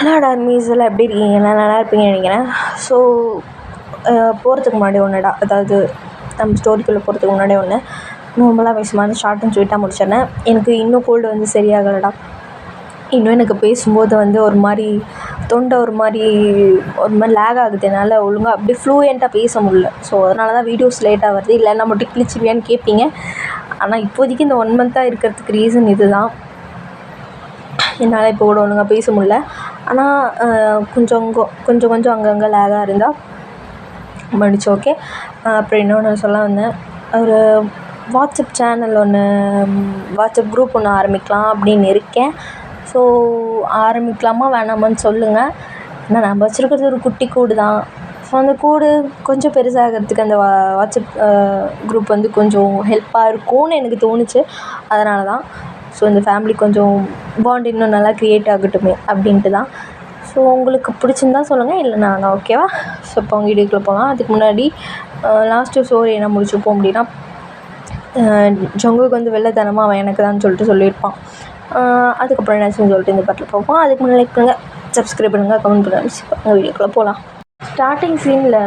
Hello டார்மீஸ் எல்லாம் எப்படி இருக்கீங்க? நான் நல்லா இருப்பீங்கன்னு நினைக்கிறேன். ஸோ போகிறதுக்கு முன்னாடி ஒன்றுடா, அதாவது நம்ம ஸ்டோரிக்குள்ளே போகிறதுக்கு முன்னாடி ஒன்று நார்மலாக பேசும்போது ஷார்ட் அண்ட் ஸ்வீட்டாக முடிச்சிடறேன். எனக்கு இன்னும் கோல்டு வந்து சரியாகலடா. இன்னும் எனக்கு பேசும்போது வந்து ஒரு மாதிரி தொண்டை ஒரு மாதிரி லேக் ஆகுது. என்னால் ஒழுங்காக அப்படியே ஃப்ளூயண்ட்டாக பேச முடியல. ஸோ அதனால தான் வீடியோஸ் லேட்டாக வருது. இல்லைன்னா மட்டும் கிழிச்சிருவியான்னு கேட்பீங்க. ஆனால் இப்போதைக்கு இந்த 1 மந்த்தாக இருக்கிறதுக்கு ரீசன் இது தான். என்னால் இப்போ கூட ஒழுங்காக பேச முடியல. ஆனால் கொஞ்சம் அங்கங்கே லேகாக இருந்தால் மன்னிச்சு ஓகே. அப்புறம் இன்னொன்று சொல்ல வந்தேன், ஒரு வாட்ஸ்அப் சேனல் ஒன்று, வாட்ஸ்அப் குரூப் ஒன்று ஆரம்பிக்கலாம் அப்படின்னு இருக்கேன். ஸோ ஆரம்பிக்கலாமா வேணாமான்னு சொல்லுங்கள். ஏன்னா நம்ம வச்சுருக்கிறது ஒரு குட்டி கூடு தான். ஸோ அந்த கூடு கொஞ்சம் பெருசாகிறதுக்கு அந்த வாட்ஸ்அப் குரூப் வந்து கொஞ்சம் ஹெல்ப்பாக இருக்கும்னு எனக்கு தோணுச்சு. அதனால தான். ஸோ இந்த ஃபேமிலி கொஞ்சம் பாண்ட் இன்னும் நல்லா க்ரியேட் ஆகட்டுமே அப்படின்ட்டு தான். ஸோ உங்களுக்கு பிடிச்சிருந்தா சொல்லுங்கள், இல்லைனா ஓகேவா. ஸோ இப்போ அவங்க வீடியோக்குள்ளே போகலாம். அதுக்கு முன்னாடி லாஸ்ட்டு ஸ்டோரி என்ன முடிச்சுப்போம் அப்படின்னா, ஜங்குக்கு வந்து வெள்ளைத்தனமாக அவன் எனக்கு தான் சொல்லியிருப்பான். அதுக்கப்புறம் என்னாச்சுன்னு சொல்லிட்டு இந்த பாட்டில் பார்ப்போம். அதுக்கு முன்னாடி லைக் பண்ணுங்கள், சப்ஸ்கிரைப் பண்ணுங்கள், கமெண்ட் பண்ணுங்கள். வீடியோக்குள்ளே போகலாம். ஸ்டார்டிங் சீனில்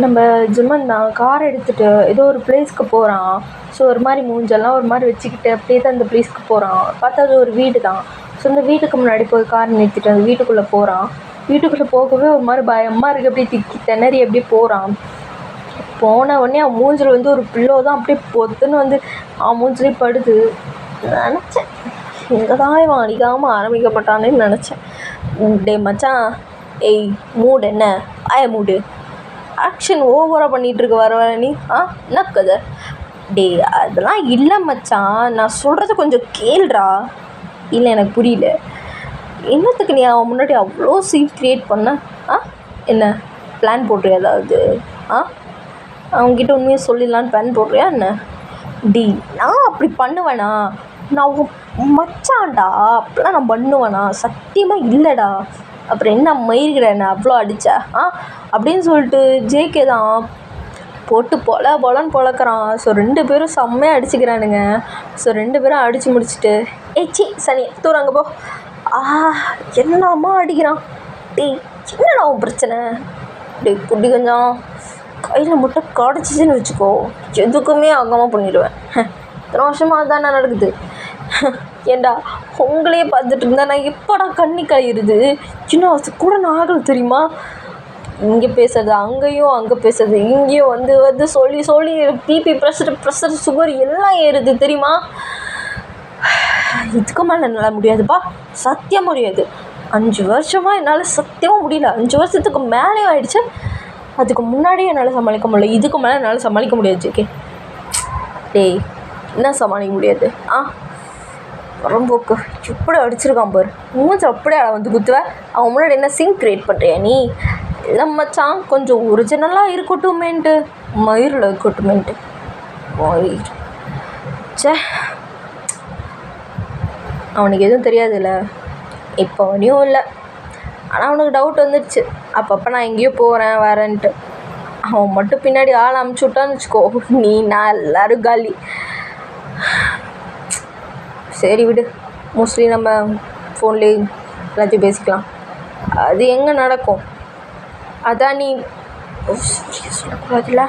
நம்ம ஜிம்மன் தான் கார் எடுத்துகிட்டு ஏதோ ஒரு பிளேஸ்க்கு போகிறான். ஸோ ஒரு மாதிரி மூஞ்செல்லாம் ஒரு மாதிரி வச்சுக்கிட்டு அப்படியே தான் அந்த பிளேஸ்க்கு போகிறான். பார்த்தா அது ஒரு வீடு தான். ஸோ அந்த வீட்டுக்கு முன்னாடி போய் கார் நிறுத்திட்டு அந்த வீட்டுக்குள்ளே போகிறான். வீட்டுக்குள்ளே போகவே ஒரு மாதிரி பயமாக இருக்குது. அப்படியே திக்கி திணறி அப்படியே போகிறான். போன உடனே அவன் மூஞ்சில் வந்து ஒரு பில்லோ தான் அப்படியே பொத்துன்னு வந்து அவன் மூஞ்சிலே படுது. நினச்சேன், எங்கே தான் இவன் அடிக்காமல் ஆரம்பிக்க மாட்டானேன்னு நினச்சேன். டே மச்சான், ஏய் மூடு என்ன மூடு, ஆக்ஷன் ஓவராக பண்ணிகிட்ருக்க வர நீ என்ன கதை? டே அதெல்லாம் இல்லை மச்சான், நான் சொல்கிறது கொஞ்சம் கேள்றா. இல்லை எனக்கு புரியல, என்னத்துக்கு நீ அவன் முன்னாடி அவ்வளோ சீன் க்ரியேட் பண்ண? என்ன பிளான் போடுறியா? ஏதாவது அவங்ககிட்ட உண்மையை சொல்லிடலான்னு பிளான் போடுறியா என்ன? டி நான் அப்படி பண்ணுவேனா? நான் மச்சான்டா, அப்படிலாம் நான் பண்ணுவேனா? சத்தியமாக இல்லைடா. அப்புறம் என்ன மயிர்கிற என்ன அவ்வளோ அடித்தா அப்படின்னு சொல்லிட்டு ஜேகே தான் போட்டு பொலன்னு பொழக்கிறான். ஸோ 2 பேரும் செம்மையாக அடிச்சுக்கிறானுங்க. ஸோ 2 பேரும் அடித்து முடிச்சுட்டு சி சனி தூராங்க போ, என்னம்மா அடிக்கிறான். டேய் என்னடா உன் பிரச்சனை? டேய் குட்டி கொஞ்சம் கையில் மட்டும் கடைச்சிச்சின்னு வச்சுக்கோ, எதுக்குமே ஆகாமல் பண்ணிடுவேன். இத்தனை வருஷமாக அதுதானே நடக்குது. ஏண்டா உங்களையே பார்த்துட்டு இருந்தா நான் எப்படா கண்ணி கழியுது? சின்ன வயசு கூட நான் ஆகலை தெரியுமா? இங்கே பேசுறது அங்கேயும், அங்கே பேசுறது இங்கேயும் வந்து சொல்லி பிபி ப்ரெஷர் சுகர் எல்லாம் ஏறுது தெரியுமா? இதுக்கு மேலே என்னால் முடியாதுப்பா, சத்தியம் முடியாது. 5 வருஷமாக என்னால் சத்தியமாக முடியல. 5 வருஷத்துக்கு மேலேயும் ஆயிடுச்சு. அதுக்கு முன்னாடியே என்னால் சமாளிக்க முடியல, இதுக்கு மேலே என்னால் சமாளிக்க முடியாது. ஜேகே டேய் என்ன சமாளிக்க முடியாது? ரொம்போக்கு இப்படி அடிச்சிருக்கான் பாரு, மூஞ்சி அப்படியே வந்து குத்துவேன். அவன் முன்னாடி என்ன சீன் க்ரியேட் பண்ணுறியா நீ? இல்லை மச்சான், கொஞ்சம் ஒரிஜினலாக இருக்கட்டுமேன்ட்டு, மயிரில் இருக்கட்டுமேன்ட்டு மயிர். சே அவனுக்கு எதுவும் தெரியாதுல்ல, இப்போ அவனையும் இல்லை. ஆனால் அவனுக்கு டவுட் வந்துடுச்சு. அப்பப்போ நான் எங்கேயோ போகிறேன் வரேன்ட்டு. அவன் மட்டும் பின்னாடி ஆள் அமுச்சு விட்டான்னு வச்சுக்கோ, நீ நான் எல்லோரும் காலி. சரி விடு, மோஸ்ட்லி நம்ம ஃபோன்லேயே எல்லாத்தையும் பேசிக்கலாம். அது எங்கே நடக்கும்? அதான் நீ சொல்லக்கூடாதுல்ல.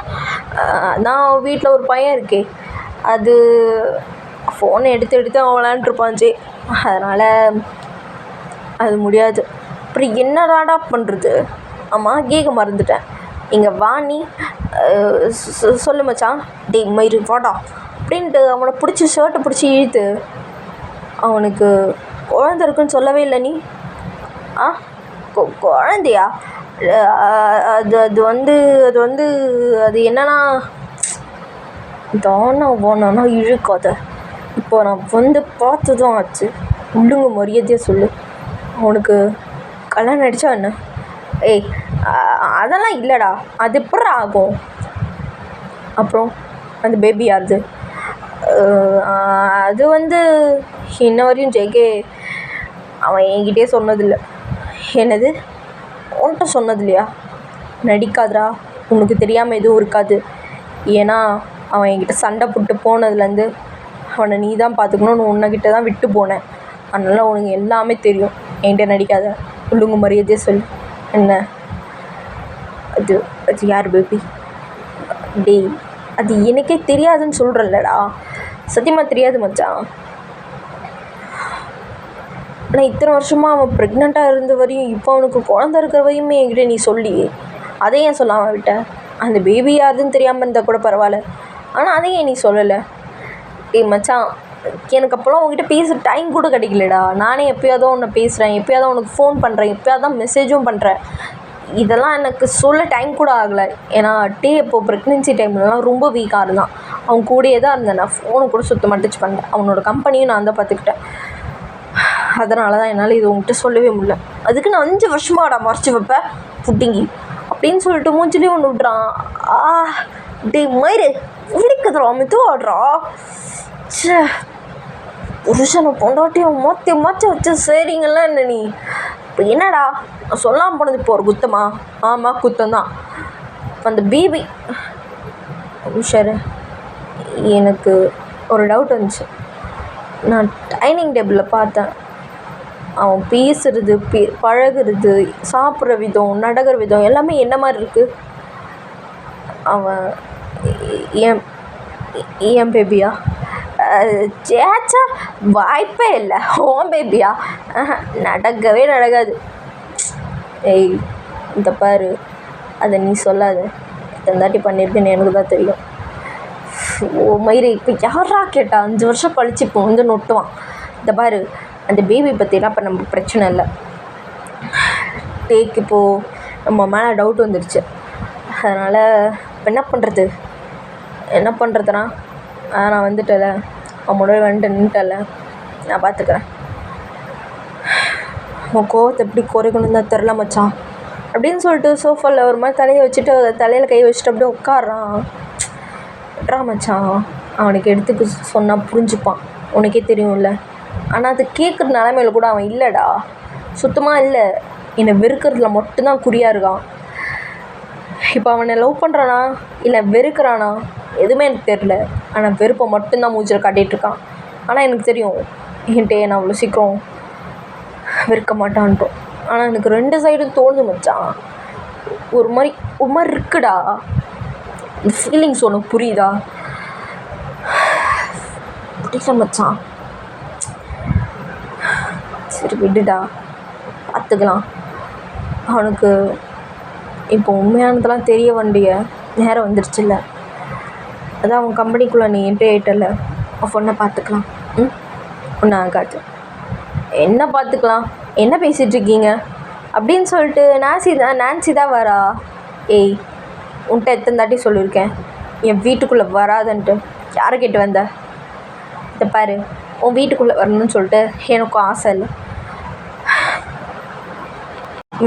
நான் வீட்டில் ஒரு பையன் இருக்கே, அது ஃபோனை எடுத்து அவன் விளாண்டுருப்பான். அதனால் அது முடியாது. அப்புறம் என்னடாடா பண்ணுறது? ஆமாம் கேட்க மறந்துட்டேன். இங்கே வா நீ சொல்லு மச்சான். டே மயிறு வாடா அப்படின்ட்டு அவனை பிடிச்சி ஷர்ட்டை பிடிச்சி இழுத்து, அவனுக்கு குழந்த இருக்குன்னு சொல்லவே இல்லை நீ. குழந்தையா? அது என்னன்னா தானா போனா இழுக்காத. இப்போ நான் வந்து பார்த்து தான் ஆச்சு. உள்ளுங்க மரியாதையாக சொல்லு, அவனுக்கு கல்யாணம் ஆகிடுச்சா என்ன? ஏய் அதெல்லாம் இல்லைடா, அது எப்படி ஆகும்? அப்புறம் அந்த பேபி யாருது? அது இன்ன வரையும் ஜேகே அவன் என்கிட்டே சொன்னதில்லை. என்னது உன்கிட்ட சொன்னது இல்லையா? நடிக்காதரா, உனக்கு தெரியாமல் எதுவும் இருக்காது. ஏன்னா அவன் என்கிட்ட சண்டை போட்டு போனதுலேருந்து அவனை நீ தான் பார்த்துக்கணும்னு உன்னைக்கிட்ட தான் விட்டு போனேன். அதனால் உனக்கு எல்லாமே தெரியும். என்கிட்ட நடிக்காத. ஒழுங்கு மரியாதையே சொல்லு. என்ன அது? அது யார் பேபி? டேய், அது எனக்கே தெரியாதுன்னு சொல்கிறல்லடா. சத்தியமாக தெரியாது மச்சான். ஆனால் இத்தனை வருஷமாக அவன் ப்ரெக்னெண்ட்டாக இருந்த வரையும், இப்போ அவனுக்கு குழந்த இருக்கிற வரையுமே என்கிட்ட நீ சொல்லி அதை ஏன் சொல்லாமல் விட்ட? அந்த பேபி யாருன்னு தெரியாமல் இருந்தால் கூட பரவாயில்ல, ஆனால் அதையே நீ சொல்லலை. மச்சான், எனக்கு அப்போல்லாம் உங்ககிட்ட பேசுகிற டைம் கூட கிடைக்கலடா. நானே எப்போயாவது உன்னை பேசுகிறேன், எப்போயாவது உனக்கு ஃபோன் பண்ணுறேன், எப்போயாவது தான் மெசேஜும் பண்ணுறேன். இதெல்லாம் எனக்கு சொல்ல டைம் கூட ஆகலை. ஏன்னா இப்போது ப்ரெக்னென்சி டைம்லலாம் ரொம்ப வீக்காக இருந்தான். அவன் கூடயே தான் இருந்தேன். நான் ஃபோனை கூட சுத்தமாக டச் பண்ணிட்டேன். அவனோட கம்பெனியும் நான் தான் பார்த்துக்கிட்டேன். அதனால தான் என்னால் இது உங்கள்கிட்ட சொல்லவே முடியல. அதுக்கு நான் 5 வருஷமாடா மறைச்சி வைப்பேன் புட்டிங்கி அப்படின்னு சொல்லிட்டு மூஞ்சிலே ஒன்று விட்றான். டே மயிறு விழிக்குதுரா, மெதுவாடுறா. சே, புருஷனை பொண்டாட்டியும் மாற்றி வச்சு சரிங்கள்லாம் என்ன நீ? இப்போ என்னடா நான் சொல்லாமல் போனது இப்போ ஒரு குத்தமா? ஆமாம், குத்தம்தான். அந்த பேபி சரி, எனக்கு ஒரு டவுட் வந்துச்சு. நான் டைனிங் டேபிளில் பார்த்தேன், அவன் பேசுகிறது, பழகுறது, சாப்பிட்ற விதம், நடக்கிற விதம் எல்லாமே என்ன மாதிரி இருக்குது. அவன் என் பேபியா? சேச்சா, வாய்ப்பே இல்லை. ஓன் பேபியா? நடக்கவே நடக்காது. ஏய், இந்த பாரு, அதை நீ சொல்லாத. எந்தாட்டி பண்ணியிருக்கேன்னு எனக்கு தான் தெரியும். ஓ மயிறு, இப்போ யாரா கேட்டா? 5 வருஷம் கழிச்சு இப்போ வந்து நொட்டுவான். இந்த பாரு, அந்த பேபி பற்றிலாம் இப்போ நம்ம பிரச்சனை இல்லை. இப்போது நம்ம மேலே டவுட் வந்துடுச்சு. அதனால் இப்போ என்ன பண்ணுறதுனா, நான் வந்துட்டல, அவன் முன்னாடி வந்துட்டு நின்ட்டல, நான் பார்த்துக்கிறேன். உன் கோவத்தை எப்படி குறைக்கணும்னு தான் தெரில மச்சான் அப்படின்னு சொல்லிட்டு சோஃபாவில் ஒரு மாதிரி தலையை வச்சுட்டு தலையில் கை வச்சுட்டு அப்படியே உட்காடுறான். மச்சான், அவனுக்கு எடுத்துக்கு சொன்னால் புரிஞ்சுப்பான், உனக்கே தெரியும்ல. ஆனால் அது கேட்குற நிலைமையில கூட அவன் இல்லைடா, சுத்தமாக இல்லை. என்னை வெறுக்கிறதுல மட்டும்தான் குறியாக இருக்கான். இப்போ அவனை லவ் பண்ணுறானா இல்லை வெறுக்கிறானா எதுவுமே எனக்கு தெரில. ஆனால் வெறுப்பை மட்டும்தான் மூஞ்சில் காட்டிகிட்ருக்கான். ஆனால் எனக்கு தெரியும், என்கிட்ட நான் அவ்வளோ சீக்கிரம் வெறுக்க மாட்டான்ட்டோம். ஆனால் எனக்கு 2 சைடும் தோணுது மச்சான். ஒரு மாதிரி இருக்குடா. இந்த ஃபீலிங்ஸ் உனக்கு புரியுதா? புரியல மச்சான். சரி விடுடா, பார்த்துக்கலாம். அவனுக்கு இப்போ உண்மையானதெல்லாம் தெரிய வேண்டிய நேரம் வந்துருச்சுல்ல. அதான் அவன் கம்பெனிக்குள்ளே நீ என்ட்ரி ஆகிட்டல, பொண்ணை பார்த்துக்கலாம். ஒன்றும் ஆகாது. என்ன பார்த்துக்கலாம்? என்ன பேசிகிட்ருக்கீங்க அப்படின்னு சொல்லிட்டு நான்சி தான் வரா. ஏய், உன்கிட்ட எத்தனை தாட்டி சொல்லியிருக்கேன் என் வீட்டுக்குள்ளே வராதன்ட்டு. யாரை கேட்டு வந்த? இதை பாரு, உன் வீட்டுக்குள்ளே வரணும்னு சொல்லிட்டு எனக்கும் ஆசை இல்லை.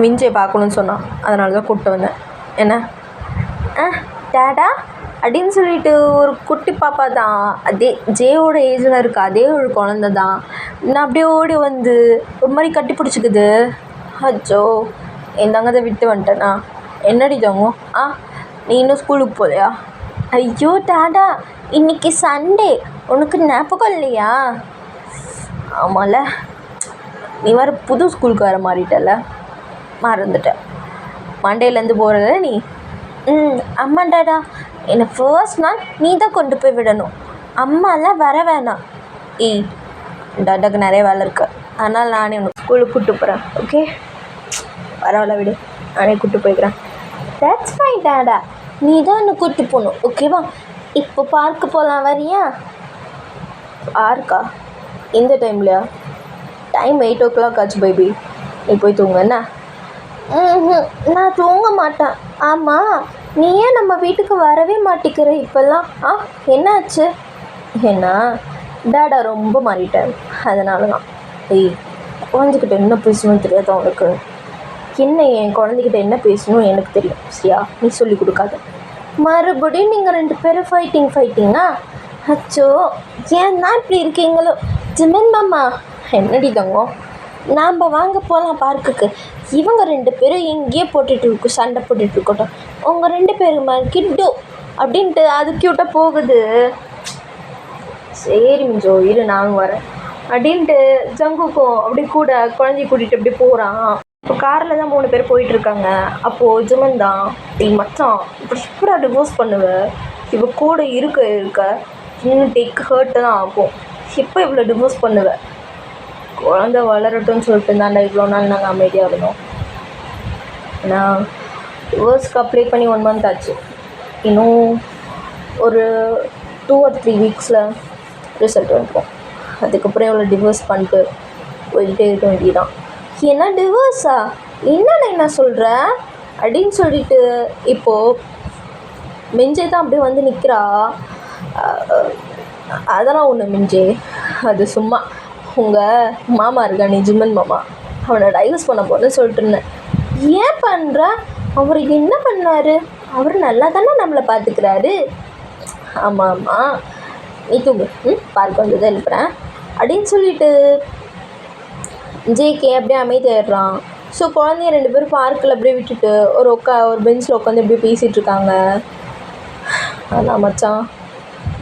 விஞ்சை பார்க்கணுன்னு சொன்னான், அதனால தான் கூப்பிட்டு வந்தேன். என்ன டேடா அப்படின்னு சொல்லிட்டு ஒரு குட்டி பாப்பா தான், அதே ஜேவோட ஏஜில் இருக்கா, அதே ஒரு குழந்த தான். நான் அப்படியே ஓடி வந்து ஒரு மாதிரி கட்டி பிடிச்சிக்குது. அச்சோ, என் தங்கத்தை விட்டு வந்துட்டேனா? என்னடி தங்கம்? நீ இன்னும் ஸ்கூலுக்கு போகலையா? ஐயோ டாடா, இன்றைக்கி சண்டே, உனக்கு ஞாபகம் இல்லையா? ஆமாம்ல, நீ வேறு புது ஸ்கூலுக்கு வேறு மாறிட்டல, மறந்துட்டேன். மண்டேலேருந்து போகிறத நீ. அம்மா டாடா, என்னை ஃபர்ஸ்ட் நாள் நீ தான் கொண்டு போய் விடணும், அம்மாலாம் வர வேணாம். ஏய், டாடாக்கு நிறைய வேலை இருக்கு, அதனால் நானே உனக்கு ஸ்கூலுக்கு கூப்பிட்டு போகிறேன். ஓகே, பரவாயில்ல விடு, நானே கூப்பிட்டு போய்க்கிறேன். தட்ஸ் ஃபைன் டாடா, நீ தான் என்னை கூப்பிட்டு போகணும், ஓகேவா? இப்போ பார்க்கு போகலாம், வரியா? பார்க்கா? இந்த டைம்லையா? டைம் 8 o'clock ஆச்சு பேபி, நீ போய் தூங்க. என்ன? நான் தூங்க மாட்டேன். ஆமாம், நீ ஏன் நம்ம வீட்டுக்கு வரவே மாட்டேங்கிற இப்போல்லாம்? என்னாச்சு? என்ன டாடா ரொம்ப மாறிட்டேன், அதனால தான். ஏய், குழந்தைகிட்ட என்ன பேசணும்னு தெரியாதா உனக்கு? என்ன, என் குழந்தைகிட்ட என்ன பேசணும் எனக்கு தெரியும், சரியா? நீ சொல்லி கொடுக்காத. மறுபடியும் நீங்கள் 2 பேரும் ஃபைட்டிங்கா? அச்சோ, ஏன் தான் இப்படி இருக்கீங்களோ? ஜிமின் மாமா, என்னடி தங்கம்? நாம் வாங்க போகலாம் பார்க்குக்கு. இவங்க 2 பேரும் இங்கேயே சண்டை போட்டுட்டு இருக்கட்டும். உங்கள் 2 பேருமா கிட்டு அப்படின்ட்டு அது க்யூட்டாக போகுது. சரி மிஞ்சோ, இரு நானும் வரேன் அப்படின்ட்டு ஜங்குக்கும் அப்படி கூட குழந்தைய கூட்டிகிட்டு அப்படி போகிறான். இப்போ காரில் தான் 3 பேர் போயிட்டுருக்காங்க. அப்போது ஜுமன் தான், டேய் மச்சான் இப்படி சூப்பராக டிவோர்ஸ் பண்ணுவேன், இவ கூட இருக்க இருக்க இன்னும் டேக் ஹர்ட்டு தான் ஆகும், எப்போ இவ்வளோ டிவோர்ஸ் பண்ணுவேன், குழந்த வளரட்டும்னு சொல்லிட்டு தாண்டா இவ்வளோ நாள் நாங்கள் அமைதியாக இருந்தோம். ஏன்னா டிவோர்ஸ்க்கு அப்ளை பண்ணி 1 month ஆச்சு. இன்னும் ஒரு 2 or 3 weeksல ரிசல்ட் வந்துடும். அதுக்கப்புறம் இவ்வளோ டிவோர்ஸ் பண்ணிட்டு போய்கிட்டே இருக்க வேண்டியதான். என்ன டிவோர்ஸா, என்ன சொல்கிற அப்படின்னு சொல்லிட்டு இப்போது மிஞ்சே தான் அப்படியே வந்து நிற்கிறா. அதெல்லாம் ஒன்று மிஞ்சே, அது சும்மா உங்கள் மாமா இருக்கானே ஜிம்மன் மாமா, அவனை டைவர்ஸ் பண்ண போன்னு சொல்லிட்டு இருந்தேன். ஏன் பண்ணுற, அவர் என்ன பண்ணார், அவர் நல்லா தானே நம்மளை பார்த்துக்கிறாரு. ஆமாம் ஆமாம் நீ தூங்கு, பார்க்க வந்து தான் எழுப்புறேன் அப்படின்னு சொல்லிட்டு ஜேகே அப்படியே அமைதியாயிடுறான். ஸோ குழந்தைய 2 பேரும் பார்க்கில் அப்படியே விட்டுட்டு ஒரு பெஞ்சில் உட்காந்து அப்படியே பேசிகிட்ருக்காங்க. அதான் மச்சான்,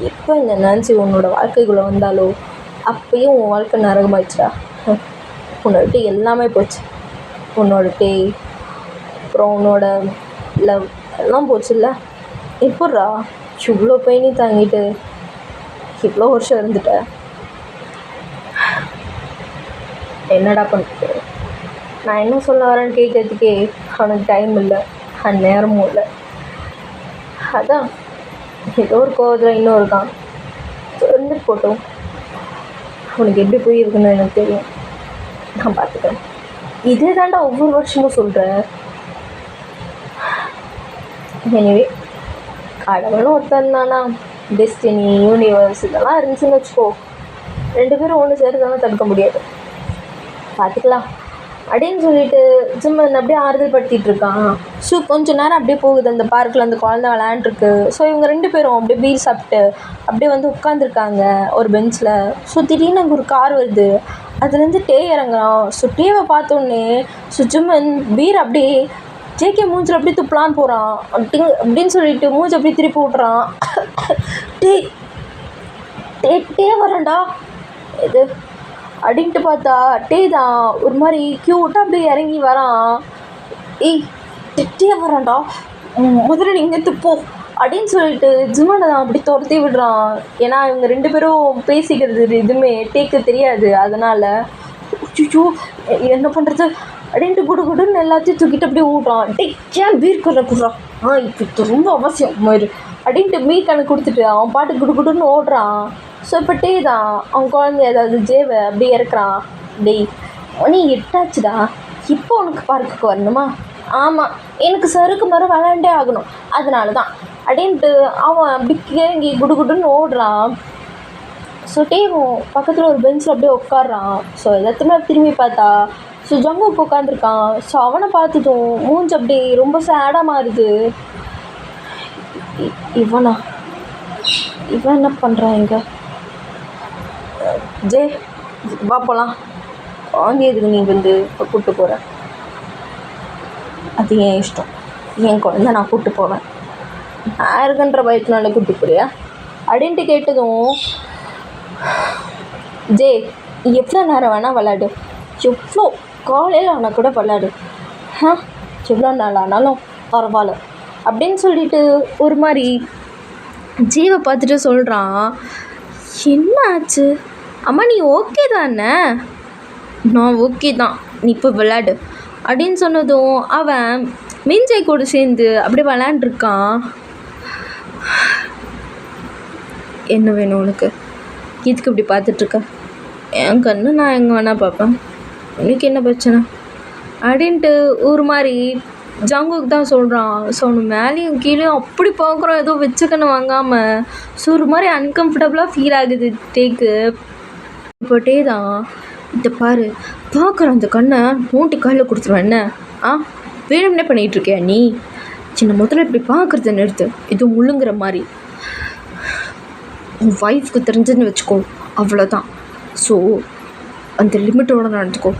எப்போ இந்த நான்சி உன்னோட வாழ்க்கைக்குள்ளே வந்தாலோ அப்பயும் உன் வாழ்க்கை நரகமாயிடுச்சுடா. உன்னோட டே எல்லாமே போச்சு, உன்னோட டே அப்புறம் உன்னோட லவ் எல்லாம் போச்சுல்ல. எப்பட்றா இவ்வளோ பெயினி தாங்கிட்டு இவ்வளோ வருஷம் இருந்துட்ட, என்னடா பண்ணுறது. நான் என்ன சொல்ல வரேன்னு கேட்கறதுக்கே அவனுக்கு டைம் இல்லை, நேரமும் இல்லை. அதான் ஏதோ ஒரு கோவத்தில் இன்னும் இருக்கான், இருந்துட்டு போட்டோம். அவனுக்கு எப்படி புரியுதுன்னு எனக்கு தெரியும், நான் பார்த்துக்கிறேன். இதே தாண்டா ஒவ்வொரு வருஷமும் சொல்கிறேன். எனிவே கடவுளும் ஒருத்தன் தானா, டெஸ்டினி யூனிவர்ஸ் இதெல்லாம் இருந்துச்சுன்னு வச்சுக்கோ, 2 பேரும் ஒன்று சேர்றதெல்லாம் தடுக்க முடியாது, பார்த்துக்கலாம் அப்படின்னு சொல்லிட்டு ஜிம்மன் அப்படியே ஆறுதல் படுத்திகிட்டு இருக்கான். ஸோ கொஞ்சம் நேரம் அப்படியே போகுது அந்த பார்க்கில், அந்த குழந்தை விளையாண்டுருக்கு. ஸோ இவங்க 2 பேரும் அப்படியே பீர் சாப்பிட்டு அப்படியே வந்து உட்காந்துருக்காங்க ஒரு பெஞ்சில். ஸோ திடீர்னு அங்கே ஒரு கார் வருது, அதுலேருந்து டே இறங்குறான். ஸோ டேவை பார்த்தோன்னே ஜிம்மன் பீர் அப்படியே ஜேகே மூஞ்சில் அப்படியே துப்பலான்னு போகிறான். அப்படின்னு சொல்லிட்டு மூஞ்சி அப்படியே திருப்பி விட்றான். டே டே டே வரேன்டா இது அப்படின்ட்டு பார்த்தா டே தான் ஒரு மாதிரி க்யூட்டாக அப்படியே இறங்கி வரான். ஏய் டே வரான்டா, முதல்ல நீங்கள் துப்போ அப்படின்னு சொல்லிட்டு ஜிம்மனை தான் அப்படி துரத்தி விடுறான். ஏன்னா இவங்க 2 பேரும் பேசிக்கிறது எதுவுமே டேக்கு தெரியாது. அதனால் ஐயோ என்ன பண்ணுறது அப்படின்ட்டு குடுன்னு எல்லாத்தையும் தூக்கிட்டு அப்படியே ஊட்டுறான். டே ஏன் பீர் கொடுறான், இப்போ இது ரொம்ப அவசியம் மாதிரி அப்படின்ட்டு பீர் கணக்கு கொடுத்துட்டு அவன் பாட்டு குடுன்னு ஓடுறான். ஸோ இப்போ டே தான் அவன் குழந்தை ஏதாவது ஜேவை அப்படியே இறக்குறான். டேய் மணி 8 ஆச்சுடா, இப்போ உனக்கு பார்க்குக்கு வரணுமா, ஆமாம் எனக்கு சறுக்கு மரம் விளையாண்டே ஆகணும், அதனால தான் அப்படின்ட்டு அவன் அப்படி கேங்கி குடுன்னு ஓடுறான். ஸோ டேவும் பக்கத்தில் ஒரு பெஞ்சில் அப்படியே உட்காடுறான். ஸோ எல்லாத்தையுமே திரும்பி பார்த்தா ஸோ ஜங்குக் உட்காந்துருக்கான். ஸோ அவனை பார்த்துட்டும் மூஞ்சி அப்படி ரொம்ப சேடாக மாறுது. இவன் என்ன பண்ணுறான் இங்கே, ஜே வா போகலாம், வாங்கியதுக்கு நீ வந்து இப்போ கூப்பிட்டு போகிற, அது என் இஷ்டம், என் குழந்தை நான் கூப்பிட்டு போவேன், நான் இருக்குன்ற பயத்தினால கூப்பிட்டு போறியா அப்படின்ட்டு கேட்டதும் ஜே எவ்வளோ நேரம் வேணால் விளையாடு, எவ்வளோ காலையில் ஆனால் கூட விளையாடு, எவ்வளோ நாள் ஆனாலும் பரவாயில்ல அப்படின்னு சொல்லிட்டு ஒரு மாதிரி ஜீவை பார்த்துட்டு சொல்கிறான். என்ன ஆச்சு அம்மா, நீ ஓகே தானே, நான் ஓகே தான், நீ இப்போ விளையாடு அப்படின்னு சொன்னதும் அவன் மிஞ்சை கூட சேர்ந்து அப்படியே விளையாண்டுருக்கான். என்ன வேணும் உனக்கு, இதுக்கு இப்படி பார்த்துட்ருக்க, என் கண்ணு நான் எங்கே வேணால் பார்ப்பேன், உனக்கு என்ன பிரச்சனை அப்படின்ட்டு ஒரு மாதிரி ஜங்குக்கு தான் சொல்கிறான். ஸோ அவனு மேலேயும் கீழேயும் அப்படி பார்க்குறோம், ஏதோ வச்சுக்கன்னு வாங்காமல். ஸோ ஒரு மாதிரி அன்கம்ஃபர்டபுளாக ஃபீல் ஆகுது டேக்கு. இப்போ டே தான், இதை பாரு பார்க்குற அந்த கண்ணை நோட்டி கையில் கொடுத்துருவேன், என்ன வேணும்னே பண்ணிகிட்ருக்கியா நீ, சின்ன முதல்ல இப்படி பார்க்குறத நிறுத்து, இது முள்ளுங்கிற மாதிரி உன் ஒய்ஃப்க்கு தெரிஞ்சுன்னு வச்சுக்கோ, அவ்வளோதான். ஸோ அந்த லிமிட்டோடு நடந்துக்கோ,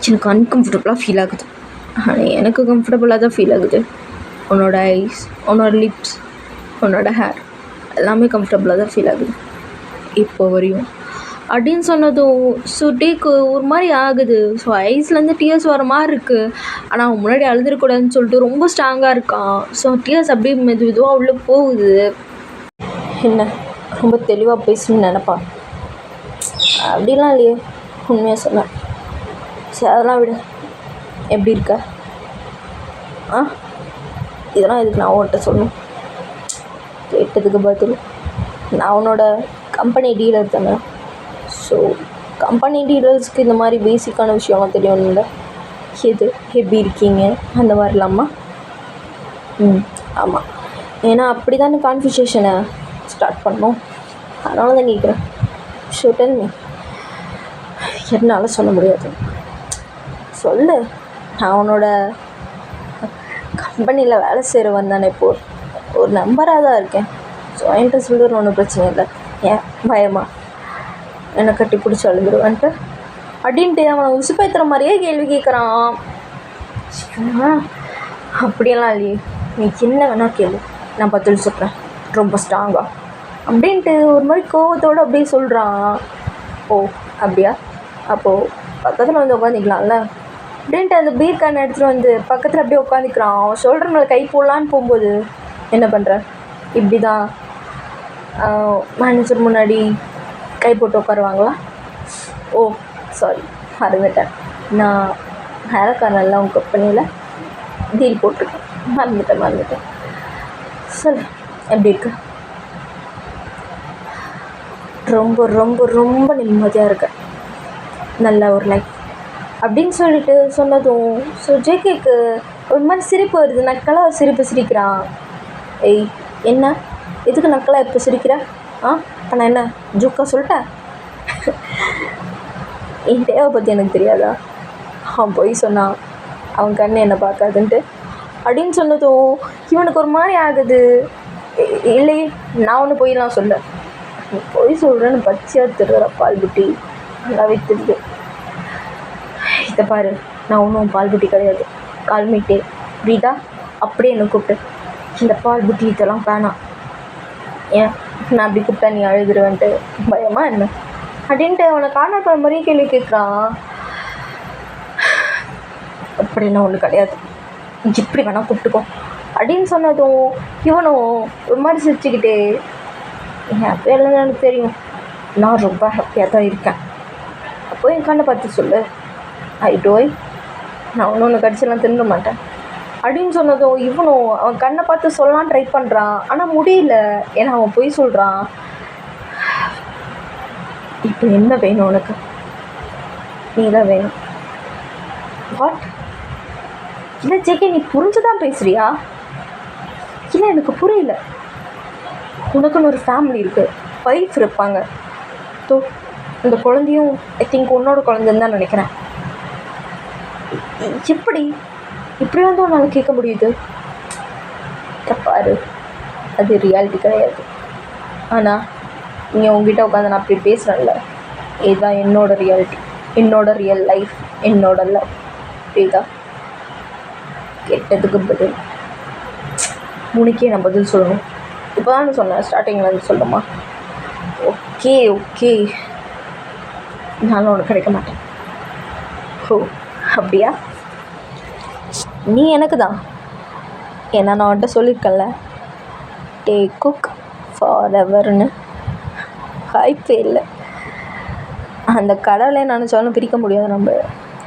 எனக்கு அன்கம்ஃபர்டபுளாக ஃபீல் ஆகுது, ஆனால் எனக்கு கம்ஃபர்டபுளாக தான் ஃபீல் ஆகுது, உன்னோட ஐஸ், உன்னோட லிப்ஸ், உன்னோட ஹேர் எல்லாமே கம்ஃபர்டபுளாக தான் ஃபீல் ஆகுது இப்போ வரையும். அப்படின்னு சொன்னதும் சுட்டிக்கு ஒரு மாதிரி ஆகுது. ஸோ ஐஸ்லேருந்து டியர்ஸ் வர மாதிரி இருக்குது. ஆனால் அவன் முன்னாடி அழுதுறக்கூடாதுன்னு சொல்லிட்டு ரொம்ப ஸ்ட்ராங்காக இருக்கான். ஸோ டியர்ஸ் அப்படியே மெதுவாக உள்ளே போகுது. என்ன ரொம்ப தெளிவாக பேசணும்னு நினப்பான். அப்படிலாம் இல்லையே, உண்மையாக சொன்னேன். சரி அதெல்லாம் விட, எப்படி இருக்க? இதெல்லாம் எதுக்கு நான் அவன்கிட்ட சொல்லணும்? கேட்டதுக்கு பதில், நான் அவனோட கம்பெனி டீலர் தானே. ஸோ கம்பெனி டீலர்ஸ்க்கு இந்த மாதிரி பேசிக்கான விஷயம்லாம் தெரியணும்ல. எது எப்படி இருக்கீங்க அந்த மாதிரி இல்லாமா? ஆமாம், ஏன்னா அப்படி தானே கான்வர்சேஷனை ஸ்டார்ட் பண்ணோம். அதனால தான் கேட்குறேன். Show tell me. என்னால் சொல்ல முடியாது. சொல்லு. நான் அவனோட கம்பெனியில் வேலை செய்கிறவன் தானே. இப்போது ஒரு நம்பராக தான் இருக்கேன். ஸோ என்கிட்ட சொல்லுற ஒன்றும் பிரச்சனை இல்லை. ஏன் பயமா? என்னை கட்டி பிடிச்சி அழுதுருவேன்ட்டு அப்படின்ட்டு அவனை உசுப்பேத்துற மாதிரியே கேள்வி கேட்குறான். அப்படியெல்லாம் இல்லையே, நீ என்ன வேணால் கேள்வி, நான் பதில் சொல்கிறேன் ரொம்ப ஸ்ட்ராங்காக அப்படின்ட்டு ஒரு மாதிரி கோவத்தோடு அப்படியே சொல்கிறான். ஓ அப்படியா? அப்போது பக்கத்தில் வந்து உட்காந்துக்கலாம்ல அப்படின்ட்டு அந்த பீர் கேன் எடுத்துகிட்டு வந்து பக்கத்தில் அப்படியே உட்காந்துக்கிறான். அவன் சொல்கிற மேலே கை போடலான்னு போகும்போது என்ன பண்ணுற? இப்படி தான் மேனேஜர் முன்னாடி கை போட்டு உட்காருவாங்களா? ஓ சாரி, மறந்துட்டேன். நான் வேலைக்காரன்ல உங்கள் கம்பெனியில் டீல் போட்டிருக்கேன். மறந்துட்டேன். சொல்லு, எப்படி இருக்கு? ரொம்ப ரொம்ப ரொம்ப நிம்மதியாக இருக்கு. நல்ல ஒரு லைஃப் அப்படின்னு சொல்லிட்டு சொன்னதும் ஸோ ஜேகேக்கு ஒரு மாதிரி சிரிப்பு வருது. நக்கலாக சிரிப்பு சிரிக்கிறான். ஏய் என்ன, எதுக்கு நக்கலாக இப்போ சிரிக்கிற? நான் என்ன ஜூக்கா சொல்லிட்டேன்? என் தேவை பற்றி எனக்கு தெரியாதா? அவன் போய் சொன்னான் அவன் கண்ணு என்னை பார்க்காதுன்ட்டு அப்படின்னு சொன்னதும் இவனுக்கு ஒரு மாதிரி ஆகுது. இல்லை, நான் ஒன்று போயெல்லாம் சொல்ல, போய் சொல்கிறேன்னு பச்சையாக திருற பால் புட்டி நல்லாவே தெரியுது. இதை பாரு, நான் ஒன்றும் பால் புட்டி கிடையாது. கால்மீட்டே புரியுதா? அப்படியே என்னை கூப்பிட்டு. இந்த பால் புட்டி இதெல்லாம் வேணாம். ஏன் நான் அப்படி கூப்பிட்டா நீ அழுதுருவேன்ட்டு பயமா என்ன அப்படின்ட்டு அவனை காணாத மாதிரியே கேள்வி கேட்குறான். அப்படிலாம் ஒன்றும் கிடையாது, இப்படி வேணால் கூப்பிட்டுக்கோ அப்படின்னு சொன்னதும் இவனும் ஒரு மாதிரி சிரிச்சுக்கிட்டே, ஹாப்பியாக இல்லைன்னு எனக்கு தெரியும், நான் ரொம்ப ஹாப்பியாக தான் இருக்கேன். அப்போ என் கண்ணை பார்த்து சொல்லு. ஐடோய், நான் ஒன்று கடிச்செல்லாம் தின்ன மாட்டேன் அப்படின்னு சொன்னதும் இவனும் அவன் கண்ணை பார்த்து சொல்லலாம் ட்ரை பண்ணுறான். ஆனால் முடியல, ஏன்னா அவன் போய் சொல்கிறான். இப்போ என்ன வேணும் உனக்கு? நீ தான் வேணும். வாட்? இல்லை ஜேகே, நீ புரிஞ்சுதான் பேசுகிறியா? இல்லை எனக்கு புரியல. உனக்குன்னு ஒரு ஃபேமிலி இருக்குது, ஒய்ஃப் இருப்பாங்க. ஸோ இந்த குழந்தையும் ஐ திங்க் உன்னோட குழந்தைன்னு தான் நினைக்கிறேன். எப்படி இப்படி வந்து உன்னால் கேட்க முடியுது? தப்பாரு, அது ரியாலிட்டி கிடையாது. ஆனால் நீங்கள் உங்ககிட்ட உட்காந்து நான் அப்படி பேசுகிறேன்ல, இதுதான் என்னோடய ரியாலிட்டி, என்னோடய ரியல் லைஃப், என்னோட லவ். புரியுதா? கேட்டதுக்கு பதில் உனக்கே நான் பதில் சொல்லணும். இப்போ தான் சொன்னேன், ஸ்டார்டிங்கில் வந்து சொல்லுமா? ஓகே, நானும் உனக்கு கிடைக்க மாட்டேன். ஓ அப்படியா? நீ எனக்கு தான். ஏன்னா நான் அவன்கிட்ட சொல்லியிருக்கேன்ல, டேக் குக் ஃபார் எவர்னு. வாய்ப்பே இல்லை. அந்த கடவுளே நினச்சாலும் பிரிக்க முடியாது, நம்ம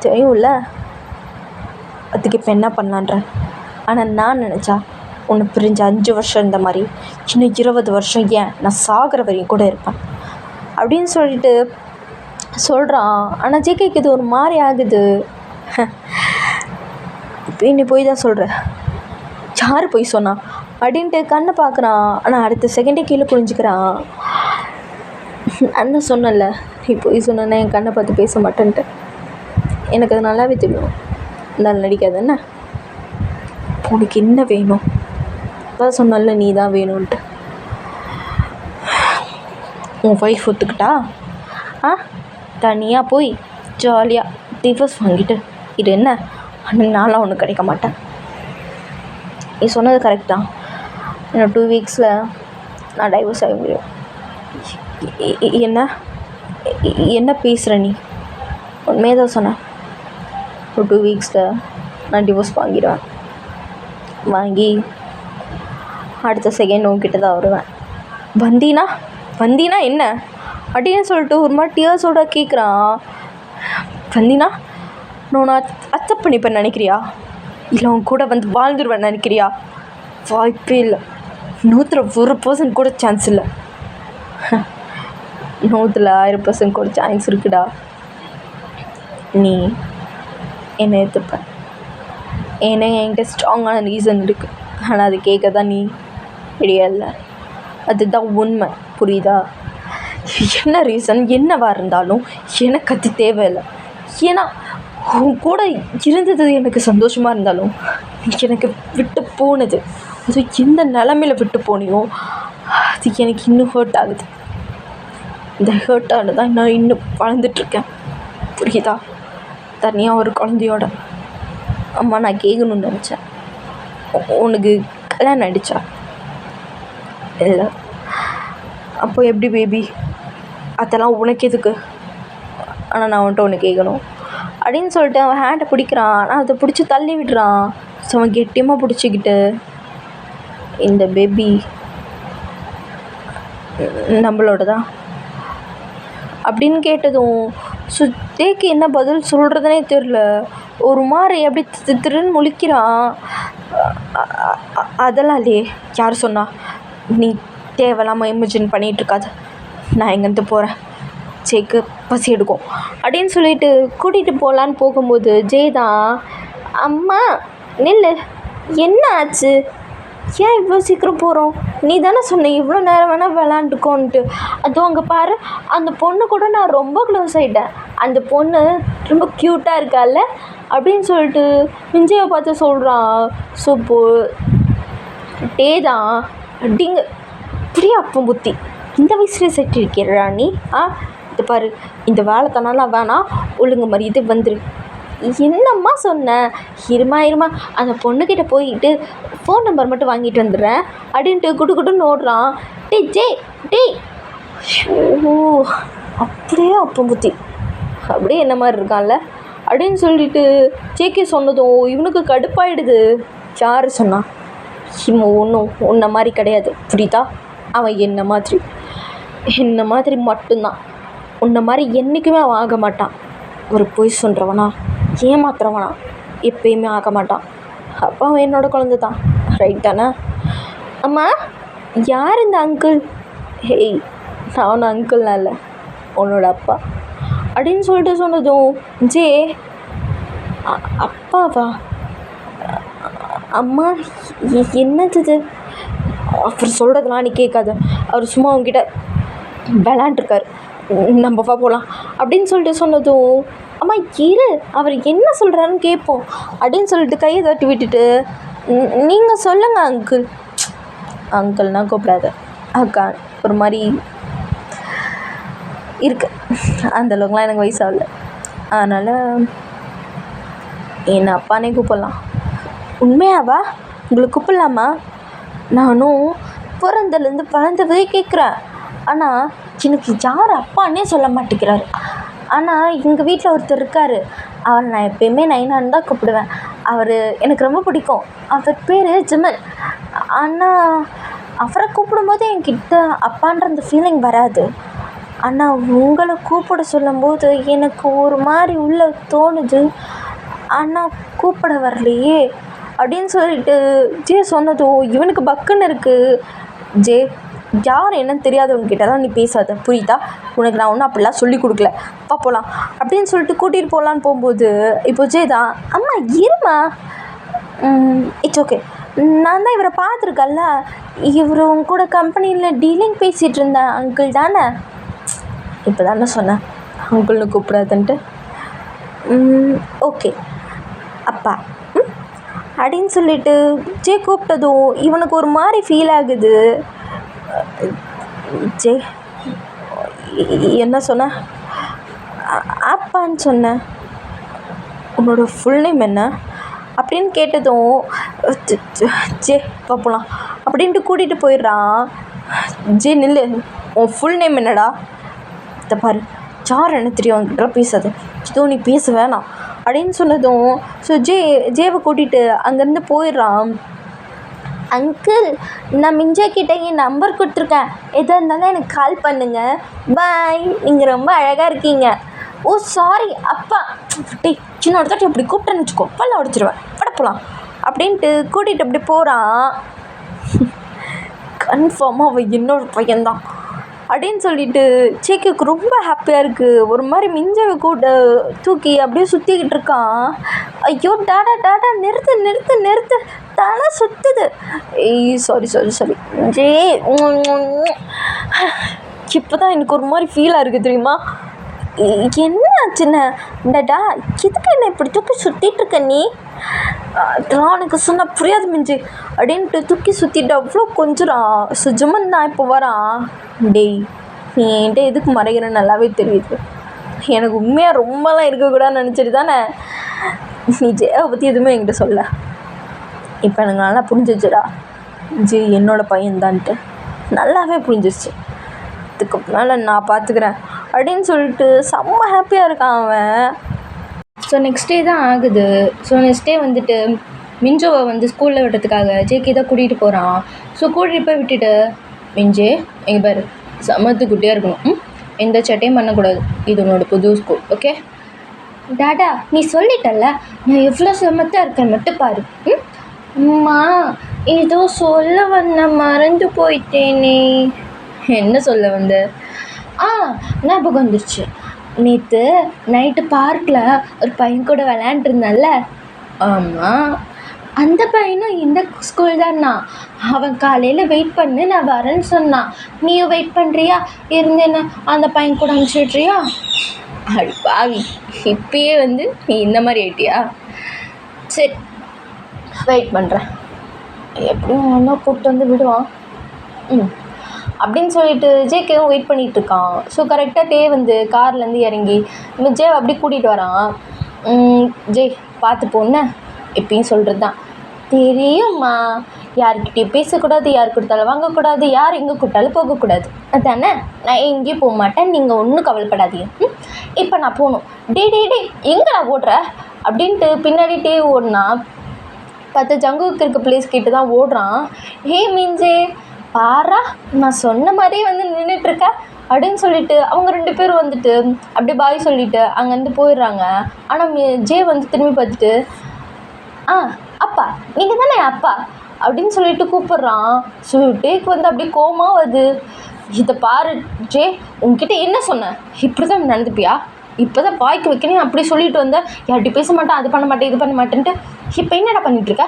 தெரியும்ல. அதுக்கு இப்போ என்ன பண்ணலான்ற? ஆனால் நான் நினச்சா ஒன்று பிரிஞ்சு 5 வருஷம் இந்த மாதிரி இன்னும் 20 வருஷம், ஏன் நான் சாகிற வரையும் கூட இருப்பேன் அப்படின்னு சொல்லிட்டு சொல்கிறான். ஆனால் ஜேகேக்கு இது ஒரு மாதிரி ஆகுது. இப்போ நீ போய் தான் சொல்கிற, யார் போய் சொன்னா அப்படின்ட்டு கண்ணை பார்க்குறான். ஆனால் அடுத்த செகண்டே கீழே புரிஞ்சுக்கிறான். அண்ணன் சொன்னல, நீ போய் சொன்னா என் கண்ணை பார்த்து பேச மாட்டேன்ட்டு. எனக்கு அது நல்லாவே தெரியும். நல்லா நடிக்காது என்ன? உனக்கு என்ன வேணும்? அதான் சொன்னால நீ தான் வேணும்ன்ட்டு. உன் ஒய்ஃப் ஒத்துக்கிட்டா தனியாக போய் ஜாலியாக டிவோர்ஸ் வாங்கிட்டு இது என்ன? ஆனால் நான்லாம் ஒன்றும் கிடைக்க மாட்டேன். நீ சொன்னது கரெக்ட் தான். இன்னும் 2 வீக்ஸில் நான் டைவர்ஸ் ஆக முடியும். என்ன என்ன பேசுகிற நீ? உண்மையாக தான் சொன்னேன். ஒரு 2 வீக்ஸில் நான் டிவோர்ஸ் வாங்கிடுவேன். வாங்கி அடுத்த செகண்ட் உங்ககிட்ட தான் வருவேன். வந்தீனா என்ன அப்படின்னு சொல்லிட்டு ஒரு மாதிரி டியர்ஸோட கேட்குறான். வந்தீனா நான் அக்செப்ட் பண்ணிப்பேன் நினைக்கிறியா? இல்லை உன் கூட வந்து வாழ்ந்துருவேன் நினைக்கிறியா? வாய்ப்பே இல்லை. 100% கூட சான்ஸ் இல்லை. 100% கூட சான்ஸ் இருக்குடா. நீ என்னை ஏற்றுப்ப. ஏன்னா என்கிட்ட ஸ்ட்ராங்கான ரீசன் இருக்குது. ஆனால் அது கேட்க தான் நீ ரெடியா இல்லை. அதுதான் உண்மை, புரியுதா? என்ன ரீசன் என்னவாக இருந்தாலும் எனக்கு அது தேவையில்லை. ஏன்னா உன் கூட இருந்தது எனக்கு சந்தோஷமாக இருந்தாலும் எனக்கு விட்டு போனது, அது எந்த நிலமையில் விட்டு போனியோ அது எனக்கு இன்னும் ஹர்ட் ஆகுது. இந்த ஹர்ட்டால் தான் நான் இன்னும் வளர்ந்துட்டுருக்கேன், புரியுதா? தனியாக ஒரு குழந்தையோட. அம்மா, நான் கேட்கணுன்னு நினச்சேன், உனக்கு கல்யாணம் ஆகிடுச்சா? இல்லை. அப்போ எப்படி பேபி? அதெல்லாம் உனக்கு எதுக்கு? ஆனால் நான் வந்துட்டு ஒன்று கேட்கணும் அப்படின்னு சொல்லிட்டு அவன் ஹேண்டை பிடிக்கிறான். ஆனால் அதை பிடிச்சி தள்ளி விடுறான். ஸோ அவன் கெட்டியமாக பிடிச்சிக்கிட்டு, இந்த பேபி நம்மளோட தான் அப்படின்னு கேட்டதும் சுத்தேக்கு என்ன பதில் சொல்கிறதுனே தெரில. ஒரு மாதிரி அப்படி திருன்னு முழிக்கிறான். அதெல்லாம் இல்லையே, யார் சொன்னா? நீ தேவையில்லாமல் இமேஜின் பண்ணிகிட்ருக்காது. நான் எங்கேருந்து போகிறேன், ஜேக்கு பசி எடுக்கும் அப்படின்னு சொல்லிட்டு கூட்டிகிட்டு போகலான்னு போகும்போது ஜே தான், அம்மா நில்லு, என்ன ஆச்சு? ஏன் இவ்வளோ சீக்கிரம் போகிறோம்? நீ தானே சொன்ன இவ்வளோ நேரம் வேணால் விளாண்டுக்கோன்ட்டு. அதுவும் அங்கே பாரு, அந்த பொண்ணு கூட நான் ரொம்ப க்ளோஸ் ஆகிட்டேன். அந்த பொண்ணு ரொம்ப க்யூட்டாக இருக்கால அப்படின்னு சொல்லிட்டு விஜயை பார்த்து சொல்கிறான். ஸோ டே தான் அப்படிங்க இப்படியே அப்பம் புத்தி இந்த வயசுல செட் இருக்கிறா நீ? இது பாரு, இந்த வேலை தானாலாம் வேணாம், ஒழுங்கு மாதிரி இது வந்துரு. என்னம்மா சொன்னேன்? இருமா அந்த பொண்ணுக்கிட்ட போயிட்டு ஃபோன் நம்பர் மட்டும் வாங்கிட்டு வந்துடுறேன் அப்படின்ட்டு குடுன்னு ஓடுறான். டே ஓ, அப்படியே அப்பம் புத்தி அப்படியே என்ன மாதிரி இருக்கான்ல அப்படின்னு சொல்லிட்டு ஜேகே சொன்னதும் இவனுக்கு கடுப்பாயிடுது. யார் சொன்னா? இவன் ஒன்றும் உன்ன மாதிரி கிடையாது, புரியுதா? அவன் என்ன மாதிரி மட்டும்தான். உன்ன மாதிரி என்றைக்குமே அவன் ஆக மாட்டான். ஒரு பொய் சொல்கிறவனா, ஏமாத்துறவனா எப்பயுமே ஆக மாட்டான். அப்போ அவன் என்னோடய குழந்தை தான், ரைட் தானே? அம்மா, யார் இந்த அங்கிள்? ஹேய், நான் ஒன்றும் அங்கிள்லாம் இல்லை, உன்னோட அப்பா அப்படின்னு சொல்லிட்டு சொன்னதும் ஜே, அப்பாவா? அம்மா என்னது இது? அவர் சொல்கிறதுலாம் நீ கேட்காத. அவர் சும்மா அவங்ககிட்ட விளாண்டுருக்காரு, நம்ம போகலாம் அப்படின்னு சொல்லிட்டு சொன்னதும், அம்மா இரு, அவர் என்ன சொல்கிறாருன்னு கேட்போம் அப்படின்னு சொல்லிட்டு கையை தட்டி விட்டுட்டு, நீங்கள் சொல்லுங்கள் அங்கிள். அங்கிள்னா கூப்பிடாத அக்கா, ஒரு மாதிரி இருக்கு. அந்தளவுக்குலாம் எனக்கு வயசாகல, அதனால் என் அப்பானே கூப்பிடலாம். உண்மையாவா? உங்களுக்கு கூப்பிடலாமா? நானும் பிறந்தலேருந்து வளர்ந்ததே கேட்குறேன், ஆனால் எனக்கு யார் அப்பான்னே சொல்ல மாட்டேங்கிறாரு. ஆனால் எங்கள் வீட்டில் ஒருத்தர் இருக்கார், அவரை நான் எப்போயுமே நைனான்னு தான் கூப்பிடுவேன். அவர் எனக்கு ரொம்ப பிடிக்கும். அவர் பேர் ஜிமல். ஆனால் அவரை கூப்பிடும்போது என்கிட்ட அப்பான்ற அந்த ஃபீலிங் வராது. ஆனால் உங்களை கூப்பிட சொல்லும்போது எனக்கு ஒரு மாதிரி உள்ள தோணுது, ஆனால் கூப்பிட வரலையே அப்படின்னு சொல்லிட்டு ஜே சொன்னதும் இவனுக்கு பக்குன்னு இருக்குது. ஜே, யார் என்னன்னு தெரியாதவங்க கிட்ட தான் நீ பேசாத, புரியுதா? உனக்கு நான் ஒன்றும் அப்படிலாம் சொல்லி கொடுக்கல, போகலாம் அப்படின்னு சொல்லிட்டு கூட்டிகிட்டு போகலான்னு போகும்போது இப்போ ஜே தான், அம்மா இருமா, இட்ஸ் ஓகே, நான் தான் இவரை பார்த்துருக்கேன்ல, இவர் உங்க கூட கம்பெனியில் டீலிங் பேசிகிட்டு இருந்தேன் அங்கிள் தானே? இப்போ தானே சொன்னேன் அங்கிள்னு கூப்பிடாதுன்ட்டு. ஓகே அப்பா அப்படின்னு சொல்லிட்டு ஜே கூப்பிட்டதும் இவனுக்கு ஒரு மாதிரி ஃபீல் ஆகுது. ஜே, என்ன சொன்ன? அப்பான்னு சொன்னேன். உன்னோட ஃபுல் நேம் என்ன அப்படின்னு கேட்டதும் ஜே பார்ப்போலாம் அப்படின்ட்டு கூட்டிகிட்டு போயிடுறான். ஜே நில்லு, உன் ஃபுல் நேம் என்னடா? இதை பாரு, சார் என்ன தெரியும் அவங்ககிட்ட பேசாது, இதோ நீ பேச வேணாம் அப்படின்னு சொன்னதும் ஸோ ஜேவை கூட்டிகிட்டு அங்கேருந்து போயிடுறான். அங்கிள், நான் மிஞ்சா கிட்டே என் நம்பர் கொடுத்துருக்கேன், எதாக இருந்தாலும் எனக்கு கால் பண்ணுங்கள், பாய், நீங்கள் ரொம்ப அழகாக இருக்கீங்க. ஓ சாரி அப்பா, டே சின்ன ஒரு தாட்டி அப்படி கூப்பிட்டேன்னு வச்சுக்கோ, பல்ல உடச்சிருவேன், பட போகலாம் அப்படின்ட்டு கூட்டிகிட்டு அப்படி போகிறான். கன்ஃபார்மாக அவன் என்னோட பையன்தான் அப்படின்னு சொல்லிட்டு ஜேகேக்கு ரொம்ப ஹாப்பியாக இருக்குது. ஒரு மாதிரி மிஞ்சவை கூட தூக்கி அப்படியே சுற்றிக்கிட்டு இருக்கான். ஐயோ டாடா டாடா, நிறுத்து நிறுத்து நிறுத்து, தலை சுற்றுது. சாரி ஜே, இப்போ தான் எனக்கு ஒரு மாதிரி ஃபீலாக இருக்குது தெரியுமா. என்ன ஆச்சுன்னு டாடா, எதுக்கு என்ன இப்படி தூக்கி சுற்றிட்டு இருக்க நீ? அதெல்லாம் எனக்கு சொன்ன புரியாது மிஞ்சி அப்படின்ட்டு தூக்கி சுற்றிட்டு அவ்வளோ கொஞ்சம் சுஜமன் தான் இப்போ வரான். டேய், நீ என்கிட்ட எதுக்கு மறைகிறேன்னு நல்லாவே தெரியுது. எனக்கு உண்மையாக ரொம்பலாம் இருக்கக்கூடாதுன்னு நினச்சிட்டு தானே நீ ஜெயாவை பற்றி எதுவுமே என்கிட்ட சொல்ல. இப்போ எனக்கு நல்லா புரிஞ்சிச்சுடா, ஜே என்னோட பையன்தான்ட்டு நல்லாவே புரிஞ்சிச்சு. இதுக்கு மேலே நான் பார்த்துக்கிறேன் அப்படின்னு சொல்லிட்டு செம்ம ஹாப்பியாக இருக்கான் அவன். ஸோ நெக்ஸ்ட் டே தான் ஆகுது. ஸோ நெக்ஸ்ட் டே வந்துட்டு மிஞ்சோவை வந்து ஸ்கூலில் விடுறதுக்காக ஜேகே தான் கூட்டிகிட்டு போகிறான். ஸோ கூட்டிகிட்டு போய் விட்டுட்டு, மிஞ்சே எங்கள் பாரு, சமத்து குட்டியாக இருக்கணும், எந்த சட்டையும் பண்ணக்கூடாது, இது உன்னோட புது ஸ்கூல், ஓகே? டாடா, நீ சொல்லிட்டல்ல நான் எவ்வளோ சமத்தாக இருக்கேன் மட்டும் பாரு. அம்மா, ஏதோ சொல்ல வந்த மறந்து போயிட்டேனே. என்ன சொல்ல வந்த? ஞாபகம் வந்துருச்சு. நேற்று நைட்டு பார்க்கில் ஒரு பையன் கூட விளையாண்டுருந்தான்ல. ஆமாம், அந்த பையனும் இந்த ஸ்கூல் தான்னா. அவன் காலையில் வெயிட் பண்ணு, நான் வரேன்னு சொன்னான். நீயும் வெயிட் பண்ணுறியா? இருந்தேன்னு அந்த பையன் கூட அனுப்பிச்சிட்றியா? அடி பாவி, இப்பயே வந்து நீ இந்த மாதிரி ஆயிட்டியா? சரி, வெயிட் பண்ணுறேன், எப்படியும் ஒன்றா கூப்பிட்டு வந்து விடுவான் அப்படின்னு சொல்லிட்டு ஜேகேவும் வெயிட் பண்ணிகிட்டு இருக்கான். ஸோ கரெக்டாக டே வந்து கார்லேருந்து இறங்கி ஜேவை அப்படி கூட்டிகிட்டு வரான். ஜே பார்த்து போன்னு எப்பயும் சொல்கிறது தான் தெரியும்மா, யார்கிட்டையும் பேசக்கூடாது, யார் கொடுத்தாலும் வாங்கக்கூடாது, யார் எங்கே கூப்பிட்டாலும் போகக்கூடாது, அதானே? நான் எங்கேயும் போக மாட்டேன், நீங்கள் ஒன்றும் கவலைப்படாதீங்க. இப்போ நான் போகணும். டே எங்கே நான் ஓடுற அப்படின்ட்டு பின்னாடி டே ஓடினா பார்த்து ஜங்குக்கு இருக்க பிளேஸ் கிட்ட தான் ஓடுறான். ஹே மிஞ்சே, பாரா, நான் சொன்ன மாதிரியே வந்து நின்றுட்டுருக்க அப்படின்னு சொல்லிட்டு அவங்க 2 பேரும் வந்துட்டு அப்படியே பாய் சொல்லிவிட்டு அங்கேருந்து போயிடுறாங்க. ஆனால் ஜே வந்து திரும்பி பார்த்துட்டு, அப்பா நீங்கள் தானே அப்பா அப்படின்னு சொல்லிட்டு கூப்பிட்றான். ஸோ டேக்கு வந்து அப்படியே கோவமாக வருது. இதை பாரு ஜே, உங்ககிட்ட என்ன சொன்னேன்? இப்படி தான் நடந்துப்பியா? இப்போ தான் வாய்க்கு வைக்கணும் அப்படி சொல்லிட்டு வந்தேன், யார்கிட்ட பேச மாட்டேன், அது பண்ண மாட்டேன், இது பண்ண மாட்டேன்ட்டு. இப்போ என்னடா பண்ணிகிட்ருக்க?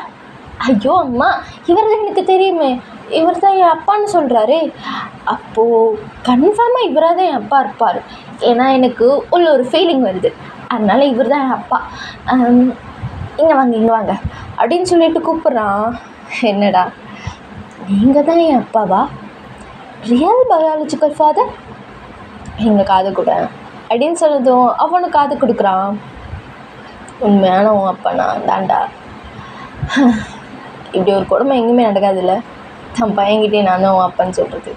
ஐயோ அம்மா, இவர் தான் எனக்கு தெரியுமே, இவர் தான் என் அப்பான்னு சொல்கிறாரு. அப்போது கன்ஃபார்மாக இவராக தான் என் அப்பா இருப்பார். ஏன்னா எனக்கு உள்ள ஒரு ஃபீலிங் வருது, அதனால் இவர் தான் என் அப்பா. இங்கே வாங்க அப்படின்னு சொல்லிட்டு கூப்பிட்றான். என்னடா, நீங்கள் தான் என் அப்பாவா? Real biological father? எங்கள் காது கூட அப்படின்னு சொன்னதும் அவனுக்கு காது கொடுக்குறான். உண்மையான உன் அப்பா நான் தாண்டா. இப்படி ஒரு கொடுமை எங்கேயுமே நடக்காதுல்ல, தன் பையன்கிட்டே நான் தான் உன் அப்பான்னு சொல்கிறது.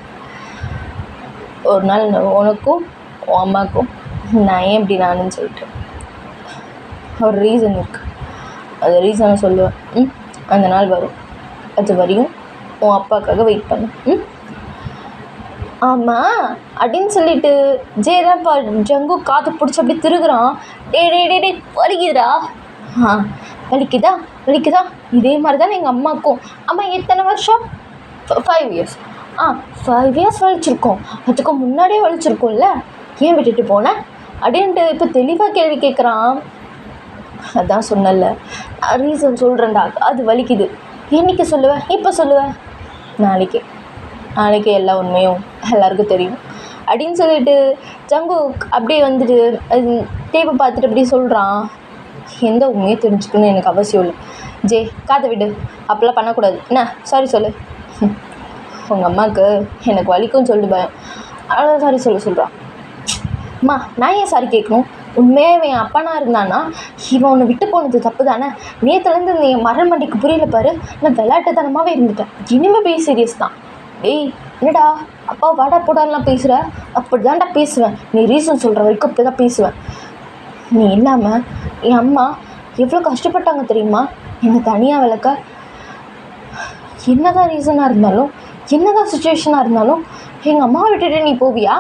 ஒரு நாள் உனக்கும் உன் அம்மாவுக்கும் நான் ஏன் இப்படி நானுன்னு சொல்லிட்டு ஒரு ரீசன் இருக்குது, அந்த ரீசனை சொல்லுவேன். அந்த நாள் வரும், அது வரையும் உன் அப்பாவுக்காக வெயிட் பண்ணு. ஆமாம் அப்படின்னு சொல்லிட்டு ஜே தான் ஜங்கு காற்று பிடிச்சி அப்படி திருகுறான். டே வலிக்குதுடா. வலிக்குதா? இதே மாதிரி தான் எங்கள் அம்மாவுக்கும். அம்மா எத்தனை வருஷம்? 5 years. 5 years வலிச்சிருக்கோம், அதுக்கு முன்னாடியே வலிச்சிருக்கோம்ல, ஏன் விட்டுட்டு போனேன் அப்படின்ட்டு இப்போ தெளிவாக கேள்வி கேட்குறான். அதான் சொன்னல, ரீசன் சொல்கிறேன்டா, அது வலிக்குது. என்னைக்கு சொல்லுவேன்? இப்போ சொல்லுவேன், நாளைக்கு எல்லா உண்மையும் எல்லாருக்கும் தெரியும் அப்படின்னு சொல்லிட்டு ஜங்கு அப்படியே வந்துட்டு டேப்பை பார்த்துட்டு அப்படி சொல்கிறான். எந்த உண்மையும் தெரிஞ்சுக்கணும்னு எனக்கு அவசியம் இல்லை. ஜே, காதை விடு, அப்போல்லாம் பண்ணக்கூடாது. என்ன சாரி சொல்லு. உங்கள் அம்மாவுக்கு எனக்கு வலிக்கும் சொல்லு பயம், அவ்வளோ சாரி சொல்கிறான். அம்மா, நான் ஏன் சாரி கேட்கணும்? உண்மையாக இவன் என் அப்பானா இருந்தானா இவன் உன்னை விட்டு போனது தப்பு தானே? நேற்றுலேருந்து என் மரண மண்டிக்கு புரியல பாரு, நான் விளையாட்டுத்தனமாகவே இருந்துட்டேன். இனிமேல் போய் சீரியஸ் தான். ஏய் என்னடா அப்பா வாடா போடாலாம் பேசுகிற? அப்படி தான்டா பேசுவேன். நீ ரீசன் சொல்கிற வரைக்கும் அப்படி தான் பேசுவேன். நீ இல்லாமல் என் அம்மா எவ்வளோ கஷ்டப்பட்டாங்க தெரியுமா என்னை தனியாக வளர்க்க. என்னதான் ரீசனாக இருந்தாலும், என்னதான் சுச்சுவேஷனாக இருந்தாலும் எங்கள் அம்மாவை விட்டுட்டு நீ போவியா?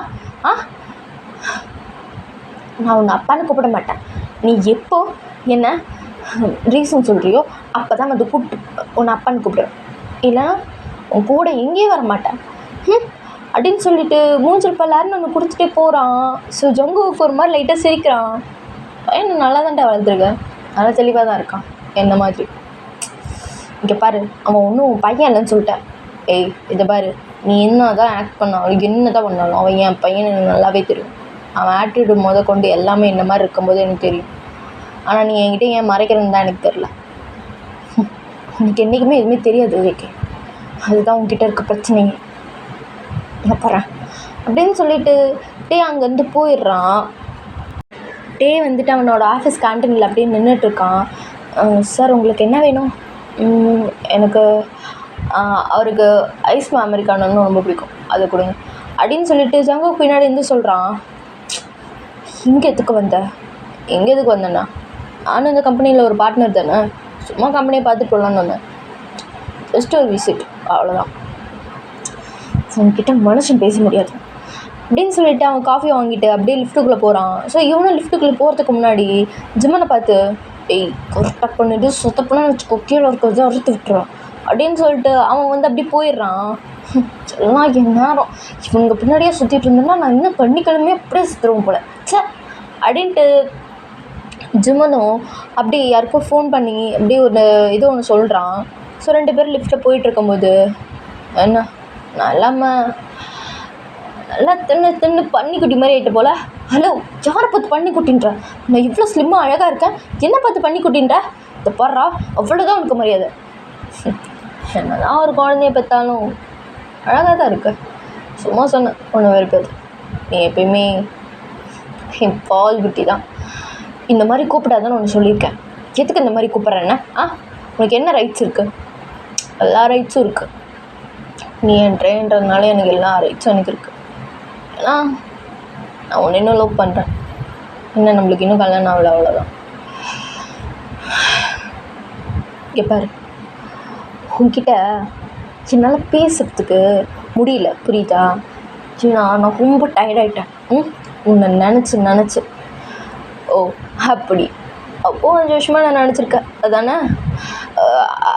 நான் உன்னை அப்பான்னு கூப்பிட மாட்டேன். நீ எப்போ என்ன ரீசன் சொல்கிறியோ அப்போ தான் வந்து உன்னை அப்பான்னு கூப்பிடுவேன். இல்லைன்னா உன் கூட எங்கேயும் வர மாட்டேன் அப்படின்னு சொல்லிட்டு மூஞ்சில் பல்லாருன்னு ஒன்று கொடுத்துட்டே போகிறான். ஸோ ஜங்குவுக்கு ஒரு மாதிரி லைட்டாக சிரிக்கிறான். பையன் நல்லா தான்டா வளர்த்துருக்கேன், நல்லா தெளிவாக தான் இருக்கான் என்ன மாதிரி. இங்கே பாரு, அவன் ஒன்றும் பையன் இல்லைன்னு சொல்லிட்டேன். ஏய் இதை பாரு, நீ என்ன தான் ஆக்ட் பண்ணாலும் என்ன தான் பண்ணாலும் அவன் என் பையன் எனக்கு நல்லாவே தெரியும். அவன் ஆட்டிடியூட் கொண்டு எல்லாமே என்ன மாதிரி இருக்கும்போது எனக்கு தெரியும். ஆனால் நீ என்கிட்ட ஏன் மறைக்கிறன்னு தான் எனக்கு தெரில. உனக்கு என்றைக்குமே எதுவுமே தெரியாது விவேக். அதுதான் உங்ககிட்ட இருக்க பிரச்சனையே. நான் போகிறேன் அப்படின்னு சொல்லிட்டு அங்கேருந்து போயிடுறான். வந்துட்டு அவனோட ஆஃபீஸ் கேன்டீனில் அப்படியே நின்றுட்டுருக்கான். சார் உங்களுக்கு என்ன வேணும்? எனக்கு அவருக்கு ஐஸ் அமெரிக்கானு ரொம்ப பிடிக்கும், அதை கொடுங்க அப்படின்னு சொல்லிட்டு ஜங்குக்கு பின்னாடி இருந்து சொல்கிறான். இங்கே எதுக்கு வந்தேன்னா நானும் இந்த கம்பெனியில் ஒரு பார்ட்னர் தானே, சும்மா கம்பெனியை பார்த்துட்டு போகலான்னு வந்தேன். ஜஸ்ட் ஒரு விசிட், அவ்வளோதான். உங்ககிட்ட மனுஷன் பேச முடியாது அப்படின்னு சொல்லிட்டு அவன் காஃபி வாங்கிட்டு அப்படியே லிஃப்ட்டுக்குள்ளே போகிறான். ஸோ இவனும் லிஃப்ட்டுக்குள்ளே போகிறதுக்கு முன்னாடி ஜிம்மனை பார்த்து ஏய் கரெக்டாக பண்ணிட்டு சுத்தப்போனா வச்சுக்கோ, கீழே இருக்கிறத அறுத்து விட்டுறான் அப்படின்னு சொல்லிட்டு அவன் வந்து அப்படி போயிடுறான். எல்லாம் என் நேரம் இவங்க பின்னாடியே சுற்றிட்டு இருந்தேன்னா நான் இன்னும் பண்ணிக்கிழமையே அப்படியே சுற்றுருவோம் போல சே அப்படின்ட்டு ஜிம்மனும் அப்படி யாருக்கும் ஃபோன் பண்ணி அப்படியே ஒரு இது ஒன்று சொல்கிறான். ஸோ 2 பேரும் லிஃப்ட்டில் போயிட்டு இருக்கும்போது என்ன நான் இல்லாமல் நல்லா தின்னு பண்ணிக்குட்டி மாதிரி ஆகிட்ட போல். ஹலோ, யாரை பார்த்து பண்ணிக்குட்டின்ற? நான் இவ்வளோ ஸ்லிம்மாக அழகாக இருக்கேன், என்ன பார்த்து பண்ணிக்குட்டின்ற? இதை பாடுறா, அவ்வளோதான் உனக்கு மரியாதை. என்னதான் ஒரு குழந்தைய பெற்றாலும் அழகாக தான் இருக்கு. சும்மா சொன்னேன் ஒன்று வெறுப்பது. நீ எப்பயுமே என் பால் குட்டி தான். இந்த மாதிரி கூப்பிடாதான்னு ஒன்று சொல்லியிருக்கேன். எதுக்கு இந்த மாதிரி கூப்பிட்றேன்னா உனக்கு என்ன ரைட்ஸ் இருக்குது? எல்லா ரைட்ஸும் இருக்குது. நீ என் ட்ரெயின்றதுனால எனக்கு எல்லா ரைட்ஸும் எனக்கு இருக்குது. ஏன்னா நான் ஒன்று இன்னும் லவ் பண்ணுறேன். இன்னும் நம்மளுக்கு இன்னும் கல்யாணம் ஆகலை, அவ்வளோதான். இங்கே பாரு, உன்கிட்ட என்னால் பேசுகிறதுக்கு முடியல, புரியுதா? நான் ரொம்ப டயர்டாயிட்டேன் உன்னை நினச்சி. ஓ அப்படி அப்போது 5 வருஷமாக நான் நினச்சிருக்கேன் அதானே?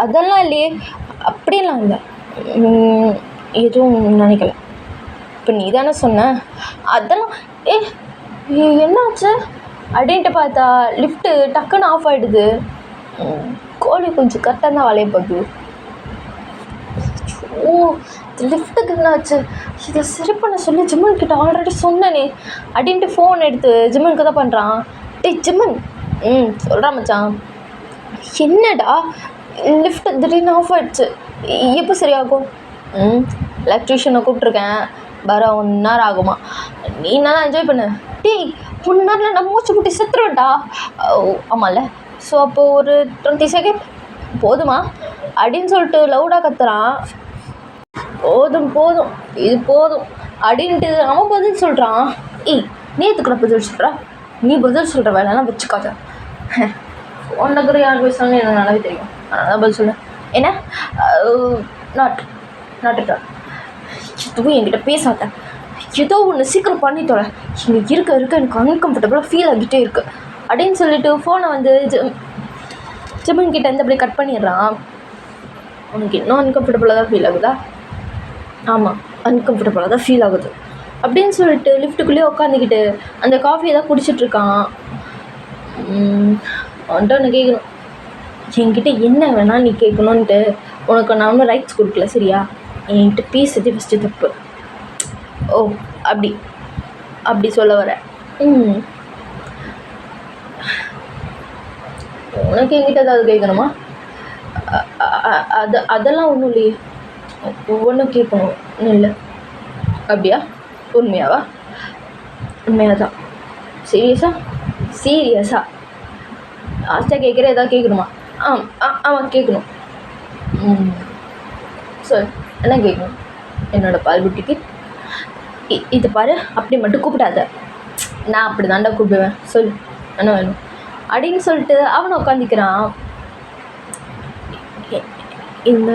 அதெல்லாம் இல்லையே, அப்படியெல்லாம் இல்லை, எதுவும் நினைக்கல. இப்போ நீ தானே சொன்ன அதெல்லாம். என்னாச்சு அப்படின்ட்டு பார்த்தா லிஃப்ட்டு டக்குன்னு ஆஃப் ஆகிடுது. கோழி கொஞ்சம் கரெக்டாக தான் வளைய பார்க்குது. ஓ லிஃப்ட்டுக்கு என்னாச்சு? இதை சரி பண்ண சொல்லி ஜிம்மன்கிட்ட ஆல்ரெடி சொன்னனே அப்படின்ட்டு ஃபோன் எடுத்து ஜிம்மனுக்கு தான் பண்ணுறான். டேய் ஜிம்மன், சொல்கிறான் மச்சான். என்னடா லிஃப்ட்டு திடீர்னு ஆஃப் ஆகிடுச்சு, எப்போ சரியாகும்? எலக்ட்ரிஷியனை கூப்பிட்ருக்கேன், வர 1 நேரம் ஆகுமா? நீ தான் என்ஜாய் பண்ணு. டேய் 1 நேரத்தில் நான் மூச்சு முட்டி செத்துருவேன்டா. ஆமாம்ல, ஸோ அப்போது ஒரு 20 செகண்ட் போதுமா அப்படின்னு சொல்லிட்டு லவுடாக கத்துறான். போதும் இது போதும் அப்படின்ட்டு அவன் பதில் சொல்கிறான். நேற்றுக்கு நான் பதில் சொல்கிறா, நீ பதில் சொல்கிற வேலைலாம் வச்சுக்காத. ஒன்றுக்குற யார் பேசுகிறாங்கன்னு எனக்கு நல்லாவே தெரியும், அதனால தான் பதில் சொல்ல. என்ன நாட் எதுவும் என்கிட்ட பேசாத, ஏதோ ஒன்று சீக்கிரம் பண்ணித்தோட, இங்கே இருக்க எனக்கு அன்கம்ஃபர்டபுளாக ஃபீல் ஆகிட்டே இருக்குது அப்படின்னு சொல்லிட்டு ஃபோனை வந்து ஜிம்மன் கிட்ட இருந்து அப்படியே கட் பண்ணிடுறான். உனக்கு இன்னும் அன்கம்ஃபர்டபுளாக தான் ஃபீல் ஆகுதா? ஆமாம், அன்கம்ஃபர்டபுளாக தான் ஃபீல் ஆகுது அப்படின்னு சொல்லிட்டு லிஃப்ட்டுக்குள்ளேயே உட்காந்துக்கிட்டு அந்த காஃபியை தான் குடிச்சிட்ருக்கான். அவன்கிட்ட ஒன்று கேட்கணும், என்கிட்ட என்ன வேணால் நீ கேட்கணுன்ட்டு உனக்கு நான் ஒன்றும் ரைட்ஸ் கொடுக்கல, சரியா? என்கிட்ட பேசுறது ஃபஸ்ட்டு தப்பு. ஓ அப்படி சொல்ல வர. உனக்கு என்கிட்ட ஏதாவது கேட்கணுமா? அதெல்லாம் ஒன்றும் இல்லையே, ஒவ்வொன்றும் கேட்கணும் இல்லை. அப்படியா? உண்மையாவா? உண்மையாக தான். சீரியஸா லாஸ்ட்டாக கேட்குற ஏதாவது கேட்கணுமா? ஆமாம் கேட்கணும். சரி, என்ன கேட்கணும்? என்னோடய பால் புட்டிக்கு இது பாரு அப்படி மட்டும் கூப்பிடாத, நான் அப்படி தாண்டா கூப்பிடுவேன், சொல் என்ன வேணும் அப்படின்னு சொல்லிட்டு அவனை உட்காந்துக்கிறான். இந்த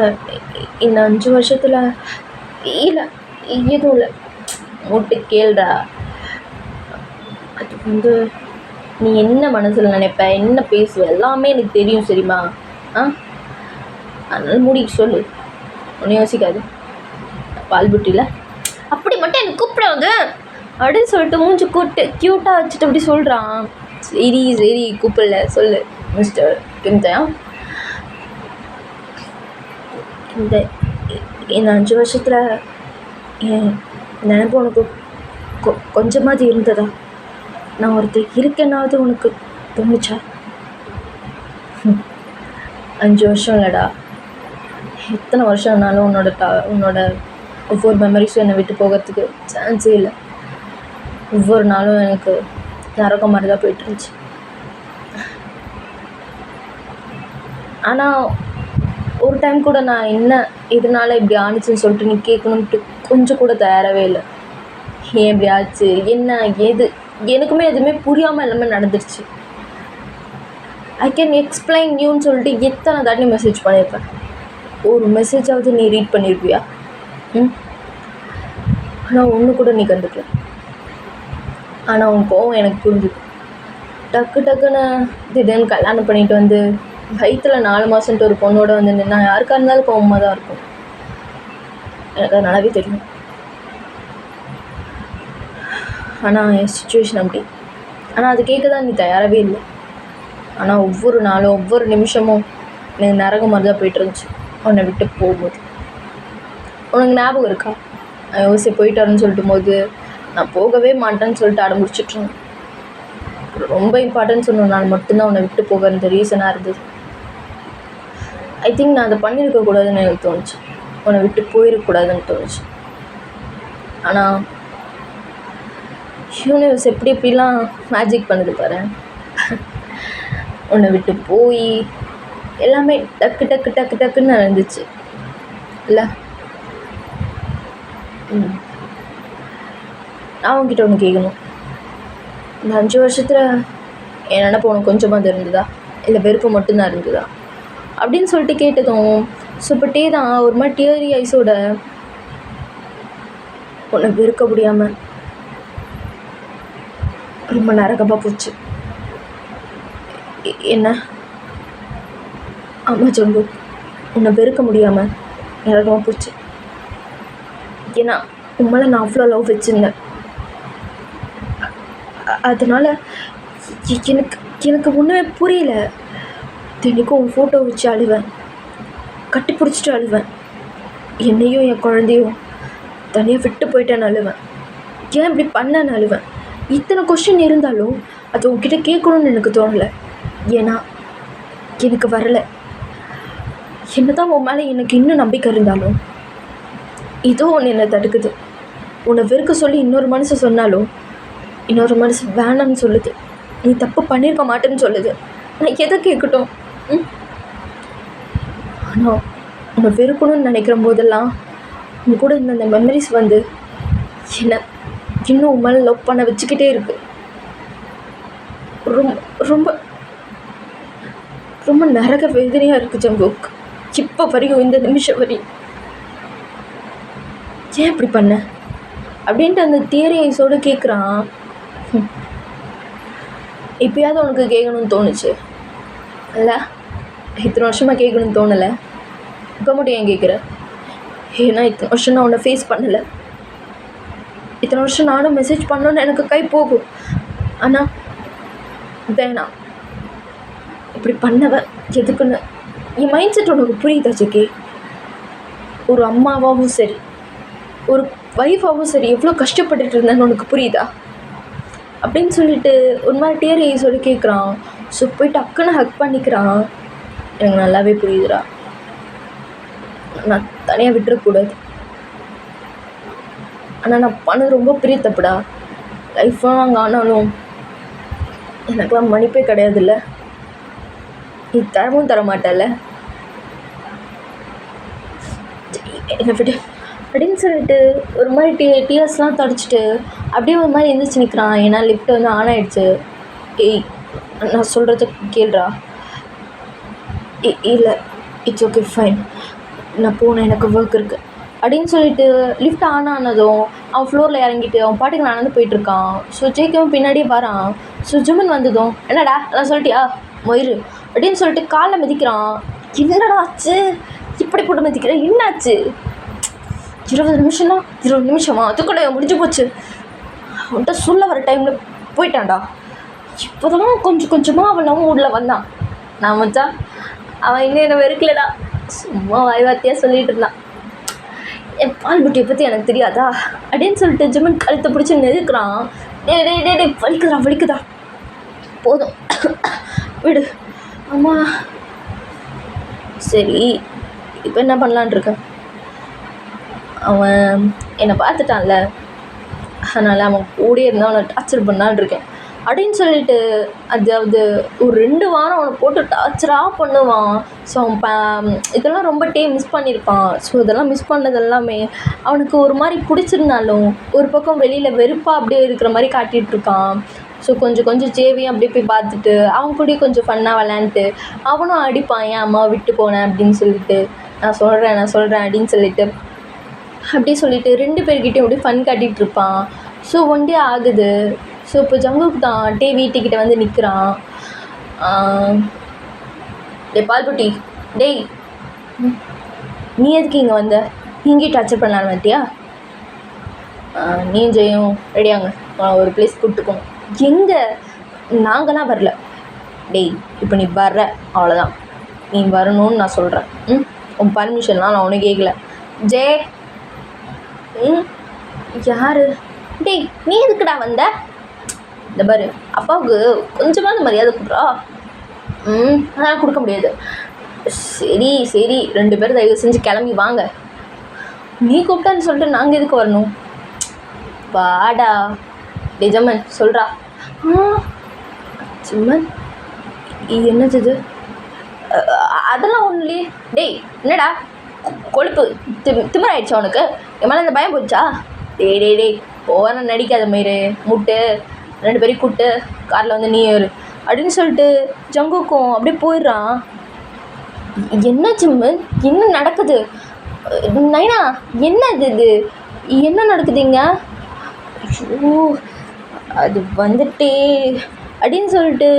இந்த 5 வருஷத்தில் இல்லை எதுவும் இல்லை, மூட்டு கேள்றா. அது வந்து நீ என்ன மனசில் நினைப்ப, என்ன பேசுவ, எல்லாமே எனக்கு தெரியும் சரிம்மா. அதனால மூடிட்டு சொல்லு, ஒன்றும் யோசிக்காது. பால்புட்டியில் அப்படி மட்டும் எனக்கு கூப்பிடாது அப்படின்னு சொல்லிட்டு மூஞ்சி கூப்பிட்டு க்யூட்டாக வச்சுட்டு அப்படி சொல்கிறான். சரி சரி கூப்பிடல சொல்லு மிஸ்டர் கிம்தயா. இந்த 5 வருஷத்தில் என் நினைப்பு உனக்கு கொஞ்சமாவது இருந்ததா? நான் ஒருத்தர் இருக்கேன்னாவது உனக்கு தோணுச்சா? 5 வருஷம் இல்லைடா, எத்தனை வருஷம்னாலும் உன்னோட ஒவ்வொரு மெமரிஸும் என்னை விட்டு போகிறதுக்கு சான்ஸே இல்லை. ஒவ்வொரு நாளும் எனக்கு நரகம் மாதிரி தான் போயிட்டு இருந்துச்சு. ஆனால் ஒரு டைம் கூட நான் என்ன இதனால் இப்படி ஆணுச்சுன்னு சொல்லிட்டு நீ கேட்கணுன்ட்டு கொஞ்சம் கூட தயாராகவே இல்லை. ஏன் இப்படி ஆச்சு, என்ன ஏது, எனக்குமே எதுவுமே புரியாமல் எல்லாமே நடந்துருச்சு. ஐ கேன் எக்ஸ்பிளைன் யூன்னு சொல்லிட்டு எத்தனை தாட்டி மெசேஜ் பண்ணியிருப்பேன். ஒரு மெசேஜாவது நீ ரீட் பண்ணியிருப்பியா? ஆனால் ஒன்று கூட நீ கண்டுக்கல. ஆனால் உன் கோவம் எனக்கு புரிஞ்சுது. டக்குன்னு திடீர்னு கல்யாணம் பண்ணிட்டு வந்து வயிற்றில் 4 மாதம்ட்டு ஒரு பொண்ணோட வந்து நின்னா யாருக்காக இருந்தாலும் கோவமாக தான் இருக்கும். எனக்கு அது நல்லாவே தெரியும். ஆனால் என் சுச்சுவேஷன் அப்படி. ஆனால் அது கேட்க தான் நீ தயாராகவே இல்லை. ஆனால் ஒவ்வொரு நாளும் ஒவ்வொரு நிமிஷமும் எனக்கு நரகம் மாதிரி தான் போய்ட்டு இருந்துச்சு உன்னை விட்டு போகும்போது. உனக்கு ஞாபகம் இருக்கா? நான் யோசிச்சு போயிட்டு வரேன்னு சொல்லிட்டு போது நான் போகவே மாட்டேன்னு சொல்லிட்டு அடம்பிடிச்சிட்ருந்தேன். ரொம்ப இம்பார்ட்டன்ட் சொன்னனால மட்டும்தான் உன்னை விட்டு போக இந்த ரீசனாக இருந்தது. ஐ திங்க் நான் அதை பண்ணியிருக்கக்கூடாதுன்னு எனக்கு தோணுச்சு, உன்னை விட்டு போயிருக்கக்கூடாதுன்னு தோணுச்சு. ஆனால் யூனிவர்ஸ் எப்படி எப்படிலாம் மேஜிக் பண்ணுது பாரு. உன்னை விட்டு போய் எல்லாமே டக்கு டக்கு டக்கு டக்குன்னு நடந்துச்சு இல்லை? நான் உன்கிட்ட ஒன்று கேட்கணும். இந்த 5 வருஷத்தில் என் நினப்பு உனக்கு கொஞ்சமாக இருந்ததா, இல்லை வெறுப்பு மட்டும்தான் இருந்ததா அப்படின்னு சொல்லிட்டு கேட்டதும் சூப்பர்ட்டே தான் ஒரு மாதிரி டியரி ஐஸோட உன்னை வெறுக்க முடியாமல் ரொம்ப நரகமாக போச்சு. என்ன? ஆமாம் சொல்லு, உன்னை வெறுக்க முடியாமல் நரகமாக போச்சு. ஏன்னா உண்மையில நான் அவ்வளோ லவ் வச்சுருந்தேன். அதனால் எனக்கு ஒன்றுமே புரியல. தினைக்கும் உன் ஃபோட்டோ வச்சு அழுவேன், கட்டி பிடிச்சிட்டு அழுவேன். என்னையும் என் குழந்தையும் தனியாக விட்டு போயிட்டேன்னு அழுவேன். ஏன் இப்படி பண்ணேன்னு அழுவேன். இத்தனை கொஸ்டின் இருந்தாலும் அது உன்கிட்ட கேட்கணும்னு எனக்கு தோணலை. ஏன்னா எனக்கு வரலை. என்ன தான் உன் மேலே எனக்கு இன்னும் நம்பிக்கை இருந்தாலும் இதோ ஒன்று என்னை தடுக்குது. உன்னை வெறுக்க சொல்லி இன்னொரு மனசு சொன்னாலும் இன்னொரு மனசு வேணாம்னு சொல்லுது. நீ தப்பு பண்ணியிருக்க மாட்டேன்னு சொல்லுது. நான் எதை கேட்கட்டும்? ஆனால் உன்னை வெறுக்கணும்னு நினைக்கிற போதெல்லாம் உன் கூட இருந்த அந்த மெமரிஸ் வந்து என்னை இன்னும் உன் மேலே லவ் பண்ண வச்சுக்கிட்டே இருக்கு. ரொம்ப ரொம்ப ரொம்ப நரக வேதனையாக இருக்குது ஜம்புக். இப்போ வரையும் இந்த நிமிஷம் வரையும் ஏன் இப்படி பண்ண அப்படின்ட்டு அந்த தியரி ஐஸோடு கேட்குறான். இப்போயாவது உனக்கு கேட்கணும்னு தோணுச்சு இல்லை? இத்தனை வருஷமாக கேட்கணும்னு தோணலை. இருக்க மட்டும் ஏன் கேட்குற? ஏன்னா இத்தனை வருஷம் நான் உன்னை ஃபேஸ் பண்ணலை. இத்தனை வருஷம் நானும் மெசேஜ் பண்ணணுன்னு எனக்கு கை போகும். ஆனால் வேணாம், இப்படி பண்ணவ எதுக்குன்னு என் மைண்ட் செட் உனக்கு புரியுதா ஜெகே? ஒரு அம்மாவாகவும் சரி, ஒரு ஒய்ஃபாகவும் சரி எவ்வளோ கஷ்டப்பட்டுட்டு இருந்தேன்னு உனக்கு புரியுதா அப்படின்னு சொல்லிட்டு ஒரு மாதிரி டியர் ஐஸோடு கேட்குறான். ஸோ போய் டக்குன்னு ஹக் பண்ணிக்கிறான். எனக்கு நல்லாவே புரியுதுடா, நான் தனியாக விட்டுறக்கூடாது. ஆனால் நான் பண்ணது ரொம்ப பெரிய தப்புடா. லைஃப்லாம் அங்கே ஆனாலும் எனக்கெல்லாம் மன்னிப்பே கிடையாதுல்ல. நீ தரவும் தர மாட்டல. என்னை விட அப்படின்னு சொல்லிட்டு ஒரு மாதிரி டியர்ஸ்லாம் தொடச்சிட்டு அப்படியே ஒரு மாதிரி எந்திரிச்சு நிற்கிறான். ஏன்னா லிஃப்ட் வந்து ஆன் ஆகிடுச்சு. ஏய், நான் சொல்கிறத கேளுடா. இல்லை, இட்ஸ் ஓகே ஃபைன், நான் போனேன், எனக்கு ஒர்க் இருக்குது அப்படின்னு சொல்லிட்டு லிஃப்ட் ஆன் ஆனதும் அவன் ஃப்ளோரில் இறங்கிட்டு அவன் பாட்டுக்கு நடந்து போயிட்டுருக்கான். ஸோ ஜேக்கும் பின்னாடியே வரான். ஸோ ஜிமன் வந்ததும் என்னடா நான் சொல்லிட்டியா மயிறு அப்படின்னு சொல்லிட்டு காலில் மிதிக்கிறான். என்னடா ஆச்சு, இப்படி போட்டு மிதிக்கிறேன், என்னாச்சு? 20 நிமிஷமா அதுக்கூட முடிஞ்சு போச்சு. அவன்கிட்ட சொல்ல வர டைமில் போயிட்டான்டா. இப்போ தான் கொஞ்சம் கொஞ்சமாக அவன் நம்ம ஊரில் வந்தான். நான் மச்சான் அவன் இன்னும் என்ன வெறுக்கலடா, சும்மா வாய் வார்த்தையாக சொல்லிகிட்டு இருந்தான். என் பால் புட்டியை பற்றி எனக்கு தெரியாதா அப்படின்னு சொல்லிட்டு ஜிமன் கழுத்தை பிடிச்சி நெருக்கிறான். டே டே டே டே வலிக்குதா போதும் விடு. அம்மா சரி, இப்போ என்ன பண்ணலான் இருக்க? அவன் என்னை பார்த்துட்டான்ல, அதனால் அவன் கூடயே இருந்தால் அவனை டார்ச்சர் பண்ணலான் இருக்கேன் அப்படின்னு சொல்லிட்டு, அதாவது ஒரு 2 வாரம் அவனை போட்டு டார்ச்சராக பண்ணுவான். ஸோ அவன் இதெல்லாம் ரொம்ப மிஸ் பண்ணியிருப்பான். ஸோ இதெல்லாம் மிஸ் பண்ணது எல்லாமே அவனுக்கு ஒரு மாதிரி பிடிச்சிருந்தாலும் ஒரு பக்கம் வெளியில் வெறுப்பாக அப்படியே இருக்கிற மாதிரி காட்டிகிட்ருக்கான். ஸோ கொஞ்சம் ஜேவியும் அப்படியே போய் பார்த்துட்டு அவன் கூடயே கொஞ்சம் ஃபன்னாக விளையாண்டுட்டு அவனும் அடிப்பான், ஏன் அம்மாவை விட்டு போனேன் அப்படின்னு சொல்லிட்டு, நான் சொல்கிறேன் அப்படின்னு சொல்லிட்டு அப்படியே சொல்லிவிட்டு 2 பேர்கிட்டையும் அப்படியே ஃபன் காட்டிகிட்டு இருப்பான். ஸோ 1 டே ஆகுது. ஸோ இப்போ ஜங்குக்கு தான் வீட்டுக்கிட்ட வந்து நிற்கிறான். டே பால்புட்டி, டேய் நீ எதுக்கு இங்கே வந்த? இங்கேயும் டார்ச்சர் பண்ணலான்னு வந்துட்டியா? நீ ஜெயும் ரெடியாங்க, ஒரு பிளேஸ் கூப்பிட்டுக்கோங்க. எங்கே? நாங்களாம் வரல. டேய் இப்போ நீ வர்ற, அவ்வளோதான். நீ வரணும்னு நான் சொல்கிறேன். உன் பர்மிஷன்லாம் நான் ஒன்றும் கேட்கல. ஜே யார்? டேய் நீ எதுக்குடா வந்த? இந்த பாரு, அப்பாவுக்கு கொஞ்சமாவது மரியாதை கொடுறா. அதனால் கொடுக்க முடியாது. சரி 2 பேரும் தயவு செஞ்சு கிளம்பி வாங்க. நீ கூப்பிட்டான்னு சொல்லிட்டு நாங்கள் எதுக்கு வரணும்? வாடா. டே ஜமன் சொல்கிறா. ஜமன் என்னது இது? அதெல்லாம் ஒன்றும் இல்லையே. டேய் என்னடா கொழுப்பு திமிராயிடுச்சா உனக்கு? என் மேலே இந்த பயம் போச்சா? டேய் போன நடிக்காத மயிறு முட்டு, 2 பேரையும் கூப்பிட்டு காரில் வந்து நீ ஏறு அப்படின்னு சொல்லிட்டு ஜங்குக்கும் அப்படியே போயிடுறான். என்ன ஜிம்மன், என்ன நடக்குது? நைனா என்ன இது என்ன நடக்குதுங்க? ஐயோ அது வந்துட்டே அப்படின்னு சொல்லிட்டு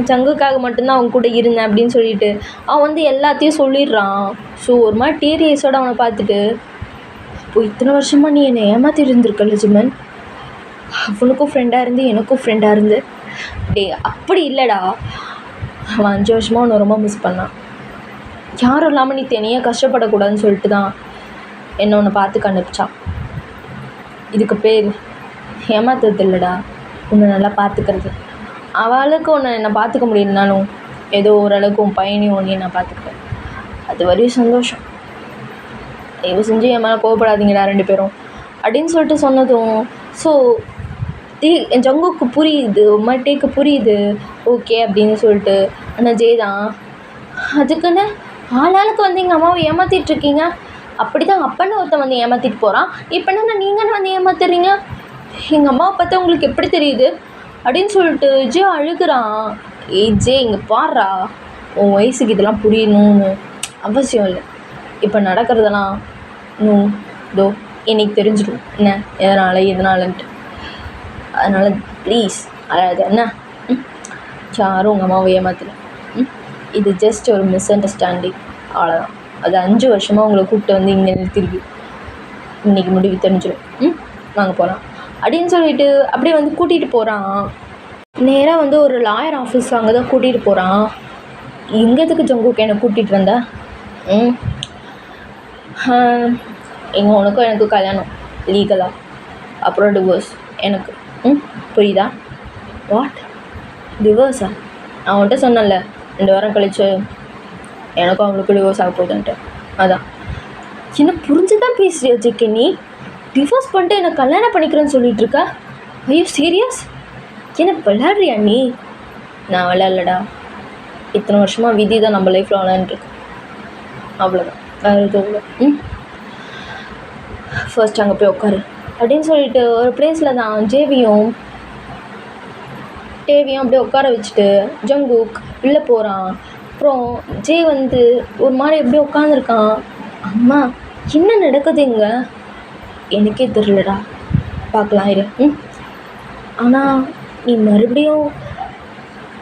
ஜங்குக்காக மட்டும்தான் அவன் கூட இருந்தேன் அப்படின்னு சொல்லிட்டு அவன் வந்து எல்லாத்தையும் சொல்லிடுறான். ஸோ ஒரு மாதிரி டீரியஸோடு அவனை பார்த்துட்டு, இப்போ இத்தனை வருஷமாக நீ என்னை ஏமாற்றிட்டு இருந்திருக்கல ஜிம்மன், அவனுக்கும் ஃப்ரெண்டாக இருந்து எனக்கும் ஃப்ரெண்டாக இருந்து. டே அப்படி இல்லைடா, அவன் 5 வருஷமாக அவனை ரொம்ப மிஸ் பண்ணான். யாரும் இல்லாமல் நீ தனியாக கஷ்டப்படக்கூடாதுன்னு சொல்லிட்டு தான் என்ன உன்னை பார்த்துக்க அனுப்பிச்சான். இதுக்கு பேர் ஏமாத்துறது இல்லைடா, உன்னை நல்லா பார்த்துக்கிறது. அவளுக்கு என்னை பார்த்துக்க முடியலனாலும் ஏதோ ஓரளவுக்கு உன் பையனையும் ஒன்றையும் நான் பார்த்துக்கிறேன், அது வரையும் சந்தோஷம். தயவு செஞ்சு என் மேலே கோவப்படாதீங்கடா 2 பேரும் அப்படின்னு சொல்லிட்டு சொன்னதும், ஸோ என் ஜங்குக்கு புரியுது, மட்டேக்கு புரியுது, ஓகே அப்படின்னு சொல்லிட்டு. ஆனால் ஜெய் தான் அதுக்குன்னு ஆளாளுக்கு வந்து எங்கள் அம்மாவை ஏமாற்றிட்டுருக்கீங்க, அப்படி தான் அப்பன்னு ஒருத்தன் வந்து ஏமாற்றிட்டு போகிறான், இப்போ என்ன நீங்கன்னு வந்து ஏமாத்துறீங்க? எங்கள் அம்மாவை பார்த்தா உங்களுக்கு எப்படி தெரியுது அப்படின்னு சொல்லிட்டு ஜே அழுகிறான். ஜே இங்கே பாடுறா, உன் வயசுக்கு இதெல்லாம் புரியணும்னு அவசியம் இல்லை. இப்போ நடக்கிறதெல்லாம் இதோ இன்னைக்கு தெரிஞ்சிடும் என்ன எதனாலன்ட்டு. அதனால் ப்ளீஸ் அதாவது என்ன, யாரும் உங்கள் அம்மாவை ஏமாத்தல. இது ஜஸ்ட் ஒரு மிஸ் அண்டர்ஸ்டாண்டிங், அவ்வளோதான். அது 5 வருஷமாக உங்களை கூப்பிட்டு வந்து இங்கே நிறுத்திருக்கு, இன்றைக்கி முடிவு தெரிஞ்சிடும். வாங்க போகலாம் அப்படின்னு சொல்லிட்டு அப்படியே வந்து கூட்டிகிட்டு போகிறான். நேராக வந்து ஒரு லாயர் ஆஃபீஸ் அங்கே தான் கூட்டிகிட்டு போகிறான். எங்கேதுக்கு ஜங்குக்கு என்னை கூட்டிகிட்டு வந்த? எங்கே உனக்கும் எனக்கு கல்யாணம் லீகலாக, அப்புறம் டிவோர்ஸ் எனக்கு. புரியுதா? வாட் டிவோர்ஸா? நான் அவன்கிட்ட சொன்னேன்ல 2 வாரம் கழிச்சு எனக்கும் அவங்களுக்கு டிவோர்ஸ் ஆக போகுதுன்ட்டு. அதான் என்ன புரிஞ்சு தான் பேசுறியா ஜிக்கே? நீ டிவோர்ஸ் பண்ணிட்டு என்னை கல்யாணம் பண்ணிக்கிறேன்னு சொல்லிட்டு இருக்க? ஐயோ சீரியஸ்? என்ன விளையாடுறியா நீ? நான் விளையாடலடா, இத்தனை வருஷமாக விதி தான் நம்ம லைஃப்பில் விளையாண்டுருக்கு, அவ்வளோதான், எதுவும் ஃபர்ஸ்ட் அங்கே போய் உட்காரு அப்படின்னு சொல்லிட்டு ஒரு பிளேஸில் தான் டேவியும் அப்படியே உட்கார வச்சுட்டு ஜங்குக் உள்ளே போகிறான். அப்புறம் ஜே வந்து ஒரு மாதிரி எப்படியே உட்காந்துருக்கான். அம்மா என்ன நடக்குதுங்க எனக்கே தெரியலடா, பார்க்கலாம் இரு. ஆனால் நீ மறுபடியும்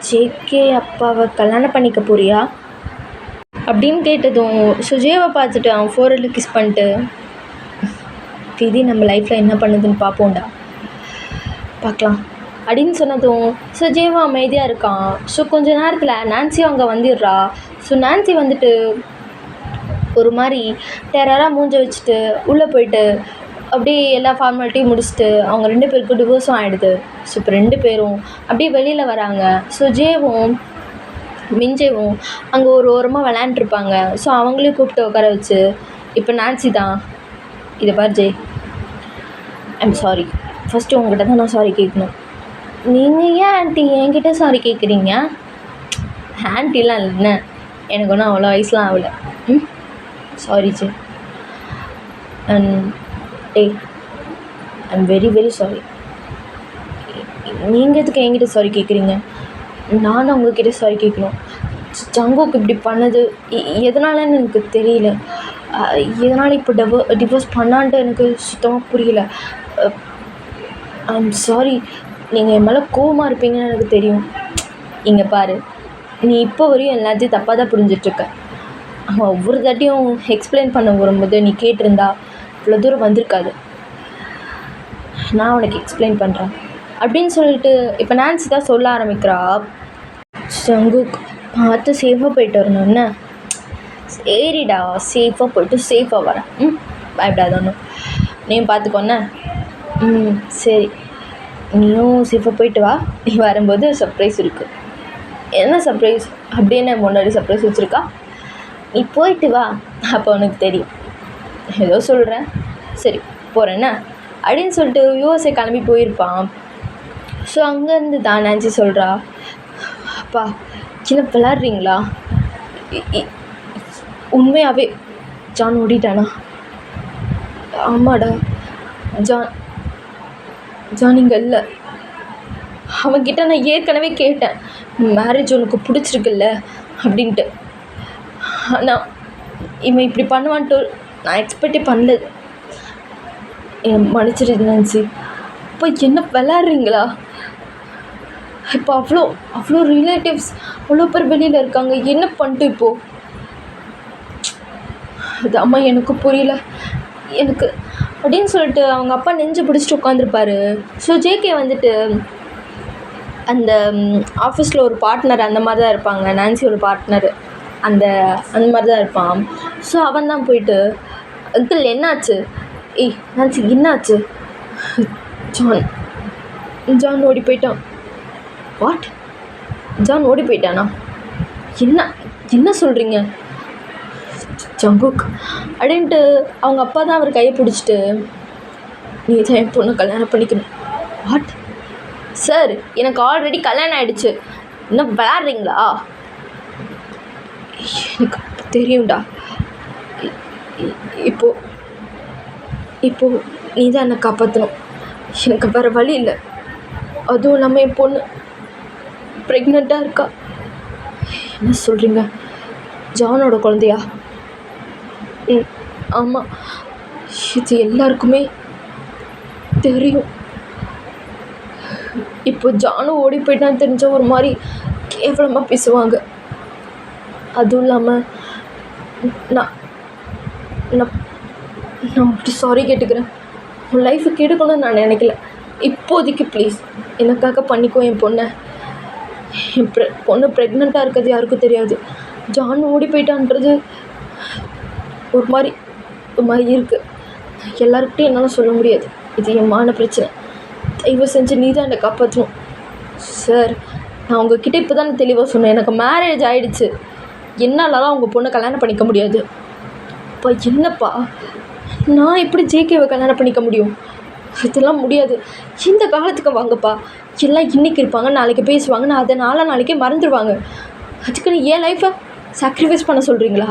ஜேகே அப்பாவை கல்யாணம் பண்ணிக்க போறியா அப்படின்னு கேட்டதும் சுஜேவை பார்த்துட்டு அவன் ஃபோரில் கிஸ் பண்ணிட்டு, விதி நம்ம லைஃப்பில் என்ன பண்ணுதுன்னு பார்ப்போம்டா, பார்க்கலாம் அப்படின்னு சொன்னதும் சுஜேவும் அமைதியாக இருக்கான். ஸோ கொஞ்ச நேரத்தில் நான்சி அவங்க வந்துடுறா. ஸோ நான்சி வந்துட்டு ஒரு மாதிரி டெரராக மூஞ்ச வச்சுட்டு உள்ளே போயிட்டு அப்படியே எல்லா ஃபார்மாலிட்டியும் முடிச்சுட்டு அவங்க 2 பேருக்கும் டிவோர்ஸும் ஆகிடுது. ஸோ இப்போ 2 பேரும் அப்படியே வெளியில் வராங்க. ஸோ ஜேவும் மிஞ்சேவும் அங்கே ஒரு ஓரமாக விளையாண்டுருப்பாங்க. ஸோ அவங்களையும் கூப்பிட்டு உட்கார வச்சு, இப்போ நான்சி தான், இதை பார் ஜே, ஐம் சாரி, ஃபஸ்ட்டு உங்ககிட்ட தான் நான் சாரி கேட்கணும். நீங்கள் ஏன் ஆண்டி என்கிட்ட சாரி கேட்குறீங்க? ஆண்டிலாம் இல்லைண்ணே, எனக்கு ஒன்றும் அவ்வளோ வயசுலாம் ஆகலை. Sorry J, I'm very very sorry. நீங்கள் எதுக்கு என்கிட்ட சாரி கேட்குறீங்க? நானும் உங்ககிட்ட சாரி கேட்கணும். ஜங்குக்கு இப்படி பண்ணது எதனாலன்னு எனக்கு தெரியல. எதனால் இப்போ டிவோர்ஸ் பண்ணான்ட்டு எனக்கு சுத்தமாக புரியல. I'm sorry. நீங்கள் என் மேலே கோவமாக இருப்பீங்கன்னு எனக்கு தெரியும். இங்கே பாரு, நீ இப்போ வரையும் எல்லாத்தையும் தப்பாக தான் புரிஞ்சிட்ருக்க. அவன் ஒவ்வொரு தாட்டியும் எக்ஸ்பிளைன் பண்ண வரும்போது நீ கேட்டிருந்தா இவ்வளோ தூரம் வந்திருக்காது. நான் உனக்கு எக்ஸ்பிளைன் பண்ணுறேன் அப்படின்னு சொல்லிட்டு இப்போ நான்சி தான் சொல்ல ஆரம்பிக்கிறா. ஜங்குக் பார்த்து சேஃபாக போயிட்டு வரணும். என்ன? சரிடா, சேஃபாக போயிட்டு சேஃபாக வரேன். பயப்படாத ஒன்றும், நீயும் பார்த்துக்கோண்ணே. சரி, நீயும் சேஃபாக போயிட்டு வா. நீ வரும்போது சர்ப்ரைஸ் இருக்குது. என்ன சர்ப்ரைஸ்? அப்படின்னு முன்னாடி சர்ப்ரைஸ் வச்சுருக்கா. நீ போயிட்டு வா, அப்போ உனக்கு தெரியும். ஏதோ சொல்கிறேன், சரி போகிறேன்னா அப்படின்னு சொல்லிட்டு யூஎஸ்ஏ கிளம்பி போயிருப்பான். ஸோ அங்கேருந்து தான் நான்சி சொல்கிறா, அப்பா சின்ன விளாட்றீங்களா? உண்மையாகவே ஜான் ஓடிட்டானா? ஆமாடா, ஜான் இங்கே இல்லை. அவன்கிட்ட நான் ஏற்கனவே கேட்டேன், மேரேஜ் உனக்கு பிடிச்சிருக்குல்ல அப்படின்ட்டு. ஆனால் இவன் இப்படி பண்ணுவான்ட்டு நான் எக்ஸ்பெக்டே பண்ணல. என் மன்னிச்சிருது நான்சி. இப்போ என்ன விளாட்றீங்களா? இப்போ அவ்வளோ ரிலேட்டிவ்ஸ் அவ்வளோ பேர் வெளியில் இருக்காங்க, என்ன பண்ணிட்டு இப்போது? அது அம்மா எனக்கு புரியல எனக்கு அப்படின்னு சொல்லிட்டு அவங்க அப்பா நெஞ்சு பிடிச்சிட்டு உட்காந்துருப்பாரு. ஸோ ஜேகே வந்துட்டு அந்த ஆஃபீஸில் ஒரு பார்ட்னர் அந்த மாதிரி தான் இருப்பாங்க. நான்சி ஒரு பார்ட்னர் அந்த மாதிரி தான் இருப்பான். ஸோ அவன் தான் போயிட்டு, அங்கிள் என்னாச்சு? நான்சி என்னாச்சு? ஜான் ஓடி போயிட்டான். வாட்? ஜான் ஓடி போயிட்டானா? என்ன சொல்கிறீங்க? ஜங்குக் அப்படின்ட்டு அவங்க அப்பா தான் அவர் கையை பிடிச்சிட்டு, நீ தான் என் பொண்ணை கல்யாணம் பண்ணிக்கணும். வாட் சார், எனக்கு ஆல்ரெடி கல்யாணம் ஆகிடுச்சு, இன்னும் விளாட்றீங்களா? எனக்கு தெரியும்டா. இப்போது நீ தான் என்னை காப்பாற்றணும். எனக்கு வேறு வழி இல்லை. அதுவும் இல்லாமல் என் பொண்ணு ப்ரெக்னெண்ட்டாக இருக்கா. என்ன சொல்கிறீங்க? ஜானோட குழந்தையா? ஆமாம், இது எல்லாருக்குமே தெரியும். இப்போ ஜானும் ஓடி போயிட்டான்னு தெரிஞ்ச ஒரு மாதிரி கேவலமாக பேசுவாங்க. அதுவும் இல்லாமல் நான் அப்படி சாரி கேட்டுக்கிறேன். உன் லைஃபை கெடுக்கணும்னு நான் நினைக்கல. இப்போதைக்கு ப்ளீஸ் எனக்காக பண்ணிக்கோ. என் பொண்ணு ப்ரெக்னெண்ட்டாக இருக்கிறது யாருக்கும் தெரியாது. ஜான் ஓடி போயிட்டான்றது ஒரு மாதிரி இருக்குது. எல்லாருக்கிட்டையும் என்னால் சொல்ல முடியாது. இது என் மான பிரச்சனை. தயவு செஞ்சு நீ தான் என்னை காப்பாற்றணும். சார், நான் உங்ககிட்ட இப்போ தான் தெளிவாக சொன்னேன். எனக்கு மேரேஜ் ஆகிடுச்சு. என்னாலலாம் உங்கள் பொண்ணை கல்யாணம் பண்ணிக்க முடியாது. இப்போ என்னப்பா, நான் எப்படி ஜேகேவை கல்யாணம் பண்ணிக்க முடியும்? இதெல்லாம் முடியாது. இந்த காலத்துக்கு வாங்கப்பா. எல்லாம் இன்றைக்கி இருப்பாங்க, நாளைக்கு பேசுவாங்க, நான் அதை நாளைக்கே மறந்துடுவாங்க. அதுக்கு நீ என் லைஃப்பை சாக்ரிஃபைஸ் பண்ண சொல்கிறீங்களா?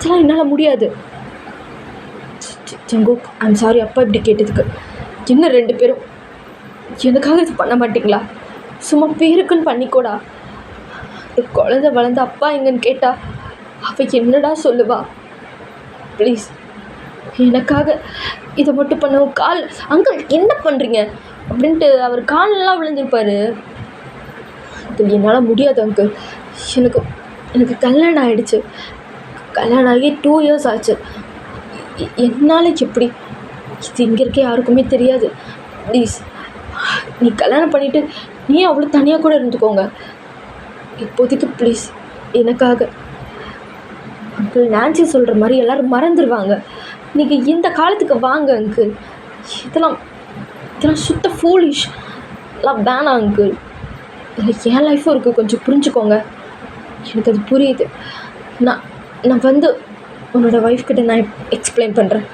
இதெல்லாம் என்னால் முடியாது. ஜங்குக், ஐம் சாரி அப்பா இப்படி கேட்டதுக்கு. என்ன 2 பேரும் எனக்காக இது பண்ண மாட்டிங்களா? சும்மா பேருக்குன்னு பண்ணிக்கோடா. குழந்தை வளர்ந்து அப்பா எங்கன்னு கேட்டா அவ என்னடா சொல்லுவா? ப்ளீஸ் எனக்காக இதை மட்டும் பண்ண. கால் அங்கிள் என்ன பண்ணுறீங்க அப்படின்ட்டு அவர் காலெல்லாம் விழுந்திருப்பார். இது என்னால் முடியாது அங்கிள். எனக்கு எனக்கு கல்யாணம் ஆகிடுச்சு. கல்யாணம் ஆகி 2 இயர்ஸ் ஆச்சு. என்னால் எப்படி இது இங்கே இருக்க யாருக்குமே தெரியாது. ப்ளீஸ் நீ கல்யாணம் பண்ணிவிட்டு நீ அவ்வளோ தனியாக கூட இருந்துக்கோங்க இப்போதைக்கு. ப்ளீஸ் எனக்காக. அங்கிள் நான்சி சொல்கிற மாதிரி எல்லோரும் மறந்துடுவாங்க. நீங்கள் இந்த காலத்துக்கு வாங்க அங்கிள். இதெல்லாம் சுத்த ஃபூலிஷ் எல்லாம் வேணாம் அங்கிள். இதில் என் லைஃப்பும் இருக்குது, கொஞ்சம் புரிஞ்சுக்கோங்க. எனக்கு அது புரியுது. நான் வந்து உன்னோட ஒய்ஃப்கிட்ட நான் எக்ஸ்பிளைன் பண்ணுறேன்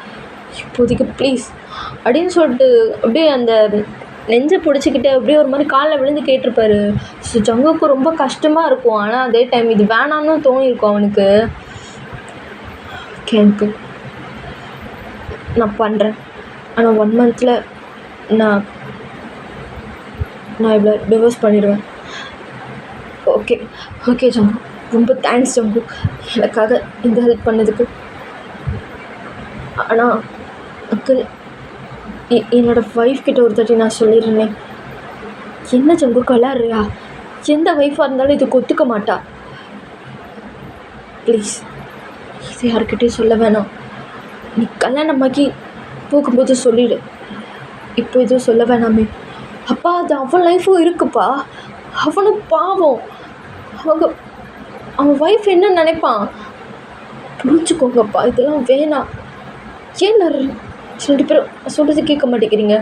இப்போதைக்கு ப்ளீஸ் அப்படின்னு சொல்லிட்டு அப்படியே அந்த நெஞ்சை பிடிச்சிக்கிட்டு அப்படியே ஒரு மாதிரி காலில் விழுந்து கேட்டிருப்பாரு. ஸோ ஜங்குக்கு ரொம்ப கஷ்டமாக இருக்கும். ஆனால் அதே டைம் இது வேணான்னு தோணியிருக்கும் அவனுக்கு. ஓகே அங்கிள் நான் பண்ணுறேன். ஆனால் 1 மந்தில் நான் இவ்வளோ டிவோர்ஸ் பண்ணிடுவேன். ஓகே ஓகே ஜங்கு, ரொம்ப தேங்க்ஸ் ஜங்கு எனக்காக இந்த ஹெல்ப் பண்ணதுக்கு. ஆனால் அங்கிள் என்னோடய ஒய்ஃப் கிட்ட ஒரு தாட்டி நான் சொல்லிடுறேன். என்ன ஜங்கு கலாடுறியா? எந்த ஒய்ஃபாக இருந்தாலும் இதுக்கு ஒத்துக்க மாட்டா. ப்ளீஸ் இது யார்கிட்டையும் சொல்ல வேணாம். நீ கல்யாணமாக்கி போகும்போது சொல்லிடு. இப்போ எதுவும் சொல்ல வேணாமே. அப்பா அது அவன் லைஃப்பும் இருக்குப்பா. அவனும் பாவம். அவன் ஒய்ஃப் என்ன நினைப்பான் புரிஞ்சுக்கோங்கப்பா. இதெல்லாம் வேணாம். ஏன் 2 பேரும் சொல்கிறது கேட்க மாட்டேங்கிறீங்க?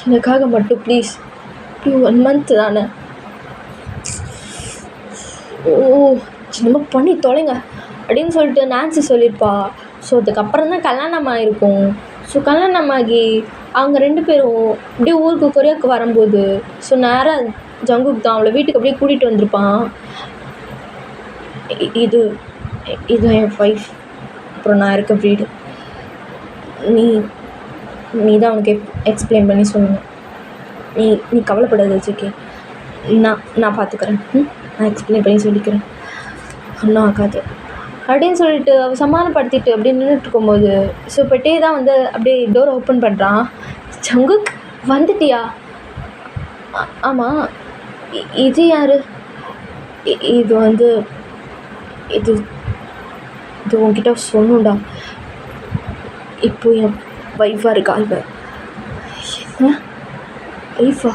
எனக்காக மட்டும் ப்ளீஸ். இப்படி 1 மந்த் தானே. ஓ நம்ம பண்ணி தொலைங்க அப்படின்னு சொல்லிட்டு நான்சி சொல்லியிருப்பா. ஸோ அதுக்கப்புறம் தான் கல்யாணம் ஆகிருக்கும். ஸோ கல்யாணம் ஆகி அவங்க 2 பேரும் அப்படியே ஊருக்கு கொரியாவுக்கு வரும்போது ஸோ நேராக ஜங்குக்கு தான் அவளை வீட்டுக்கு அப்படியே கூட்டிகிட்டு வந்திருப்பான். இது என் ஒய்ஃப், அப்புறம் நான் இருக்க வீடு. நீ தான் அவனுக்கு எக்ஸ்பிளைன் பண்ணி சொல்லணும். நீ கவலைப்படாத வச்சுக்கே. நான் பார்த்துக்கிறேன். நான் எக்ஸ்பிளைன் பண்ணி சொல்லிக்கிறேன். ஒன்றும் ஆகாது அப்படின்னு சொல்லிட்டு அவள் சமாதானப்படுத்திட்டு அப்படியே நின்றுட்டு இருக்கும்போது ஸோ பெட்டே தான் வந்து அப்படியே டோரை ஓப்பன் பண்ணுறான். ஜங்குக் வந்துட்டியா? ஆமாம். இது யார்? இது வந்து இது உன்கிட்ட சொல்லணும்டா. இப்போ என் ஒய்ஃபாக இருக்கா இவ. என்ன ஒய்ஃபா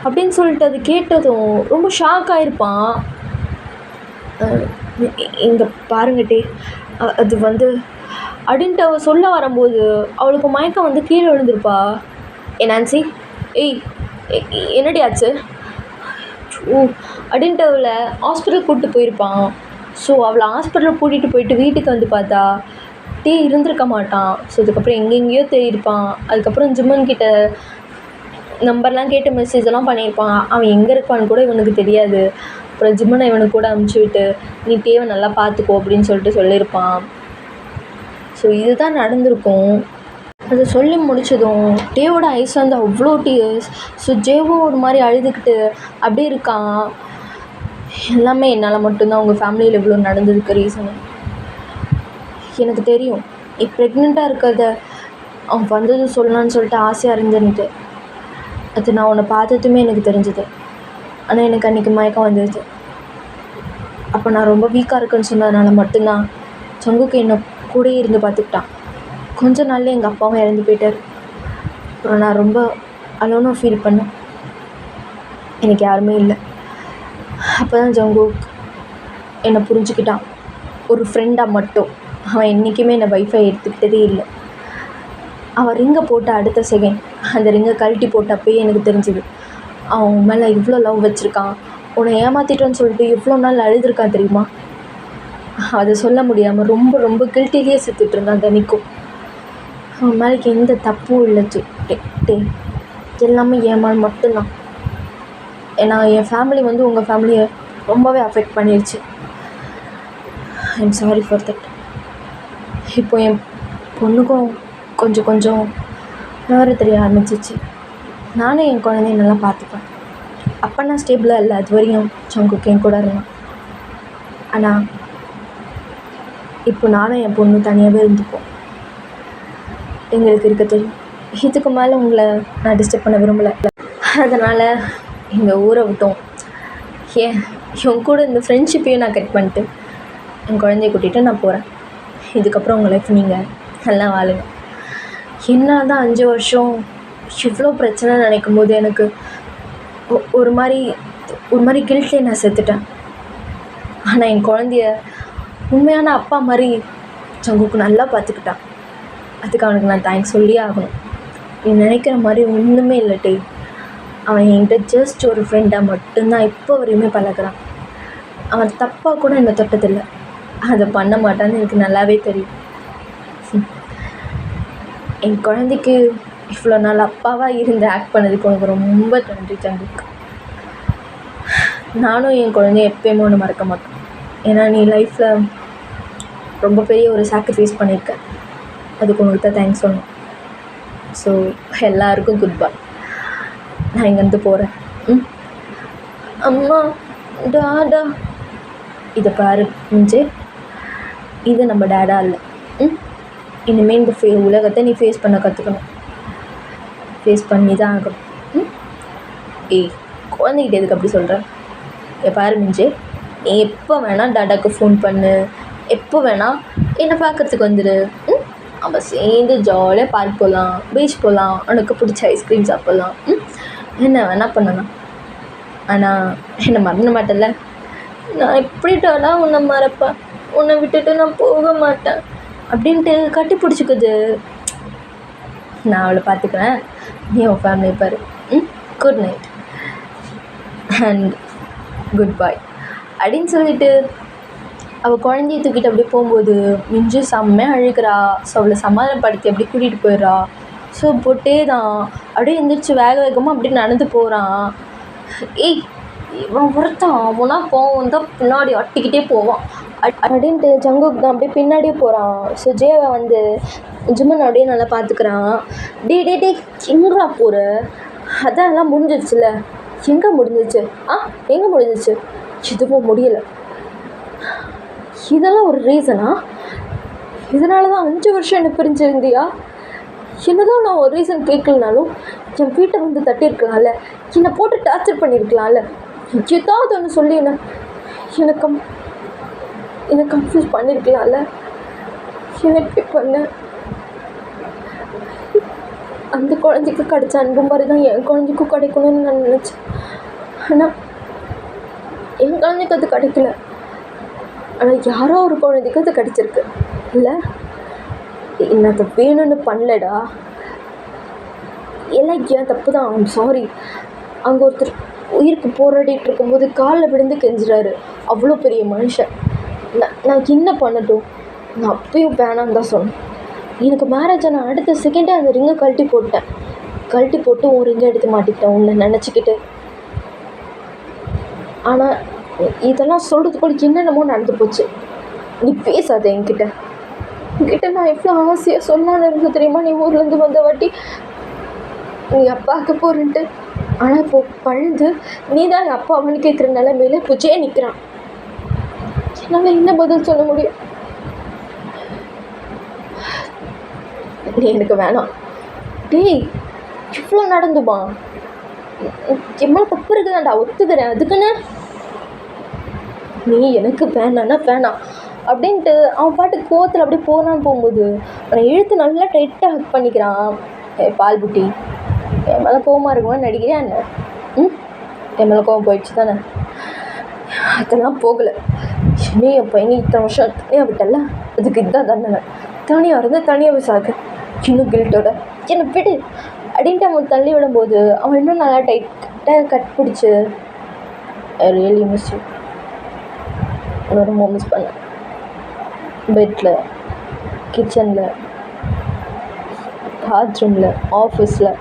அப்படின்னு சொல்லிட்டு அது கேட்டதும் ரொம்ப ஷாக் ஆகிருப்பான். இங்கே பாருங்கட்டே அது வந்து அப்படின்ட்டு அவள் சொல்ல வரும்போது அவளுக்கு மயக்கம் வந்து கீழே விழுந்திருப்பா. நான்சி, ஏய் என்னடி ஆச்சு? அப்படின்ட்டு அவளை ஹாஸ்பிட்டல் கூப்பிட்டு போயிருப்பான். ஸோ அவளை ஹாஸ்பிட்டலில் கூட்டிகிட்டு போயிட்டு வீட்டுக்கு வந்து பார்த்தா இருந்திருக்க மாட்டான். ஸோ அதுக்கப்புறம் எங்கெங்கேயோ தேடிருப்பான். அதுக்கப்புறம் ஜிம்மன் கிட்ட நம்பர்லாம் கேட்டு மெசேஜெல்லாம் பண்ணியிருப்பான். அவன் எங்கே இருப்பான்னு கூட இவனுக்கு தெரியாது. அப்புறம் ஜிம்மனை இவனுக்கு கூட அமுச்சு விட்டு நீ டேவை நல்லா பார்த்துக்கோ அப்படின்னு சொல்லிட்டு சொல்லியிருப்பான். ஸோ இதுதான் நடந்திருக்கும். அதை சொல்லி முடிச்சதும் டேவோட ஐஸ் வந்து அவ்வளோ டீயர்ஸ். ஸோ ஜேவும் ஒரு மாதிரி அழுதுகிட்டு அப்படியே இருக்கான். எல்லாமே என்னால் மட்டும்தான் உங்கள் ஃபேமிலியில் இவ்வளோ நடந்ததுக்கு ரீசனு. எனக்கு தெரியும் நீ ப்ரெக்னெண்ட்டாக இருக்கிறத அவன் வந்ததும் சொல்லலான்னு சொல்லிட்டு ஆசையாக இருந்துன்ட்டு. அது நான் உன்னை பார்த்ததுமே எனக்கு தெரிஞ்சுது. ஆனால் எனக்கு அன்றைக்கி மயக்கம் வந்துடுது. அப்போ நான் ரொம்ப வீக்காக இருக்குன்னு சொன்னதுனால மட்டும்தான் ஜங்குக்கு என்னை கூடயே இருந்து பார்த்துக்கிட்டான். கொஞ்ச நாள்லேயே எங்கள் அப்பாவும் இறந்து போயிட்டார். அப்புறம் நான் ரொம்ப அலோனாக ஃபீல் பண்ணேன். எனக்கு யாருமே இல்லை. அப்போ தான் ஜங்குக் என்னை புரிஞ்சுக்கிட்டான். ஒரு ஃப்ரெண்டாக மட்டும். அவன் என்றைக்குமே என்னை ஒய்ஃபை எடுத்துக்கிட்டதே இல்லை. அவன் ரிங்கை போட்ட அடுத்த செகண்ட் அந்த ரிங்கை கழட்டி போட்டப்பயே எனக்கு தெரிஞ்சுது அவன் மேலே இவ்வளோ லவ் வச்சுருக்கான். உன்னை ஏமாற்றிட்டோன்னு சொல்லிட்டு எவ்வளோ நாள் அழுதுருக்கான் தெரியுமா? அதை சொல்ல முடியாமல் ரொம்ப ரொம்ப கில்ட்டிலேயே செத்துட்டு இருந்தான் தினைக்கும். அவன் மேலே எந்த தப்பும் இல்லை. டே எல்லாமே ஏமால் மட்டும்தான். ஏன்னா என் ஃபேமிலி வந்து உங்கள் ஃபேமிலியை ரொம்பவே அஃபெக்ட் பண்ணிடுச்சு. I am sorry for that. இப்போ என் பொண்ணுக்கும் கொஞ்சம் கொஞ்சம் விவரம் தெரிய ஆரம்பிச்சிச்சு. நானும் என் குழந்தைய நல்லா பார்த்துப்பேன். அப்போ நான் ஸ்டேபிளாக இல்லை, அது வரையும் ஜங்குக்கு என் கூட இருந்தான். ஆனால் இப்போ நானும் என் பொண்ணு தனியாகவே இருந்துப்போம். எங்களுக்கு இருக்க தெரியும். இதுக்கு மேலே உங்களை நான் டிஸ்டர்ப் பண்ண விரும்பலை. அதனால் எங்கள் ஊரை விட்டோம். என் கூட இந்த ஃப்ரெண்ட்ஷிப்பையும் நான் கட் பண்ணிட்டு என் குழந்தைய கூட்டிகிட்டு நான் போகிறேன். இதுக்கப்புறம் உங்கள் லைஃப் நீங்கள் நல்லா வாழுங்க. என்ன தான் 5 வருஷம் இவ்வளோ பிரச்சனை நினைக்கும் போது எனக்கு ஒரு மாதிரி கில்ட்லே நான் செத்துட்டேன். ஆனால் என் குழந்தைய உண்மையான அப்பா மாதிரி ஜங்குக்கு நல்லா பார்த்துக்கிட்டான். அதுக்கு அவனுக்கு நான் தேங்க்ஸ் சொல்லியே ஆகணும். நீ நினைக்கிற மாதிரி ஒன்றுமே இல்லட்டே. அவன் என்கிட்ட ஜஸ்ட் ஒரு ஃப்ரெண்டாக மட்டும்தான் இப்போ வரையுமே பழகுறான். அவன் தப்பாக கூட என்னை தொட்டதில்லை. அதை பண்ண மாட்டான்னு எனக்கு நல்லாவே தெரியும். என் குழந்தைக்கு இவ்வளோ நாள் அப்பாவாக இருந்து ஆக்ட் பண்ணதுக்கு உனக்கு ரொம்ப நன்றி ஜங்குக்கு. நானும் என் குழந்தைய எப்பயுமே ஒன்று மறக்க மாட்டேன். ஏன்னா நீ லைஃப்பில் ரொம்ப பெரிய ஒரு சாக்ரிஃபைஸ் பண்ணியிருக்க. அதுக்கு உனக்கு தான் தேங்க்ஸ் சொல்லணும். ஸோ எல்லாருக்கும் குட் பை. நான் இங்கேருந்து போகிறேன். அம்மா டாடா இதை பாரு மிஞ்சே, இது நம்ம டேடா இல்லை. இனிமேல் இந்த உலகத்தை நீ ஃபேஸ் பண்ண கற்றுக்கணும். ஃபேஸ் பண்ணி தான் ஆகணும். ஏய், குழந்தைகிட்ட எதுக்கு அப்படி சொல்கிறேன்? பாரு மிஞ்சே, நீ எப்போ வேணால் டாடாக்கு ஃபோன் பண்ணு, எப்போ வேணால் என்னை பார்க்குறதுக்கு வந்துடு. நம்ம சேர்ந்து ஜாலியாக பார்க் போகலாம், பீச் போகலாம், உனக்கு பிடிச்ச ஐஸ்கிரீம் சாப்பிட்லாம், என்ன வேணால் பண்ணலாம். ஆனால் என்னை மறந்துட மாட்டேன்ல? நான் எப்படி டாடா உன்னை மறப்பேன்? உன்னை விட்டுட்டு நான் போக மாட்டேன் அப்படின்ட்டு கட்டி பிடிச்சிக்குது. நான் அவளை பார்த்துக்கிறேன், நீ உன் ஃபேமிலியை பாரு. Good night and good bye அப்படின்னு சொல்லிட்டு அவள் குழந்தைய தூக்கிட்டு அப்படியே போகும்போது மிஞ்சு செம்மையாக அழுகிறா. ஸோ அவளை சமாதானப்படுத்தி அப்படியே கூட்டிகிட்டு போயிடுறா. ஸோ போட்டே தான் அப்படியே எழுந்திரிச்சு வேக வேகமாக அப்படியே நடந்து போகிறான். ஏய், இவன் ஒருத்தான் அவனா போவான் தான் பின்னாடி அட்டிக்கிட்டே போவான் அப்படின்ட்டு ஜங்குக்கு தான் அப்படியே பின்னாடியே போகிறான். ஸோ ஜேவை வந்து ஜும்மன் அப்படியே நல்லா பார்த்துக்கிறான். டே எங்கடா போகிற? அதான் எல்லாம் முடிஞ்சிருச்சுல. எங்கே முடிஞ்சிச்சு? எங்கே முடிஞ்சிச்சு? எதுவும் முடியலை. இதெல்லாம் ஒரு ரீசனா? இதனால தான் 5 வருஷம் என்னை பிரிஞ்சிருந்தியா? என்னதான் நான் ஒரு ரீசன் கேட்கலனாலும் என் வீட்டை வந்து தட்டியிருக்கலாம்ல, என்னை போட்டு டார்ச்சர் பண்ணியிருக்கலாம்ல, ஏதாவது ஒன்று சொல்லி என்னை கன்ஃபியூஸ் பண்ணியிருக்கலாம்ல. என்ன இப்படி பண்ண? அந்த குழந்தைக்கு கிடைச்ச அன்பு மாதிரி தான் என் குழந்தைக்கும் கிடைக்கணும்னு நான் நினச்சேன். ஆனால் என் குழந்தைக்கு அது கிடைக்கல. ஆனால் யாரோ ஒரு குழந்தைக்கு அது கிடச்சிருக்கு இல்லை? என்ன அதை வேணும்னு பண்ணலடா, எல்லாம் ஏன் தப்பு தான். I'm sorry. அங்கே ஒருத்தர் உயிருக்கு போராடிட்டு இருக்கும்போது காலில் விழுந்து கெஞ்சுறாரு. அவ்வளோ பெரிய மனுஷன். நான் என்ன பண்ணட்டும்? நான் அப்பயும் வேணான்னு தான் சொன்னேன். எனக்கு மேரேஜ் நான் அடுத்த செகண்டே அந்த ரிங்கை கழட்டி போட்டு ஒரு ரிங்கை எடுத்து மாட்டிக்கிட்டேன் உன்னை நினச்சிக்கிட்டு. ஆனால் இதெல்லாம் சொல்கிறதுக்குள்ள என்னென்னமோ நடந்து போச்சு. நீ பேசாத என்கிட்ட நான் எவ்வளோ ஆசையாக சொன்னான்னு இருந்து தெரியுமா? நீ ஊர்லேருந்து வந்த வாட்டி நீ அப்பாவுக்கு போகிறன்ட்டு. ஆனால் இப்போ பழுது நீ தான் என் அப்பா அவனு கேட்குற நிலைமையில புச்சே நிற்கிறான். என்னால் என்ன பதில் சொல்ல முடியும்? நீ எனக்கு வேணாம். டேய், இவ்வளோ நடந்துமா? எவ்வளோ தப்பு இருக்குதாண்டா, ஒத்துக்கிறேன். அதுக்குன்னு நீ எனக்கு வேணாம் அப்படின்ட்டு அவன் பாட்டுக்கு கோவத்தில் அப்படியே போகும்போது அவனை இழுத்து நல்லா டைட்டாக ஹக் பண்ணிக்கிறான். பால் புட்டி, என் மேலே கோவமாக இருக்குமான்னு நடிக்கிறியா என்ன? என் மேலே கோவம் போயிடுச்சு தானே? அதெல்லாம் போகலை. நீ அப்போ இனி இத்தனை வருஷம் தனியாக விட்டல, அதுக்கு இதுதான் தண்டனை. தனியாக இருந்து தனியாக விசாக இன்னும் கில்ட்டோட என்னை விடு அப்படின்ட்டு அவன் தள்ளி விடும்போது அவன் இன்னும் நல்லா டைட்டாக கட் பிடிச்சி ரியலி மிஸ் யூ, ரொம்ப மிஸ் பண்ணேன். பெட்டில், கிச்சனில், பாத்ரூமில், ஆஃபீஸில்,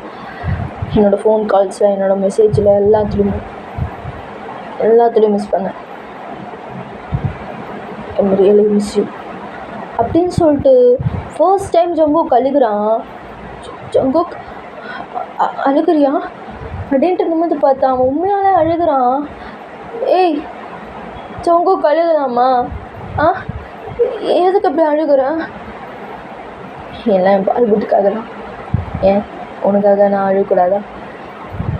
என்னோடய ஃபோன் கால்ஸில், என்னோடய மெசேஜில் எல்லாத்துலேயும் மிஸ் பண்ணேன். I really miss you. அப்படின்னு சொல்லிட்டு ஃபர்ஸ்ட் டைம் ஜங்குக் அழுகுறான். ஜங்குக் அழுகுறியா அப்படின்ட்டு நிமிர்ந்து பார்த்தா அவன் உண்மையாலே அழுகுறான். ஏய் ஜங்குக் அழுகுறாம்மா, ஆ எதுக்கு அப்படி அழுகுற? எல்லாம் என் பால்புட்டுக்காக தான். ஏன் உனக்காக நான் அழுகக்கூடாதா?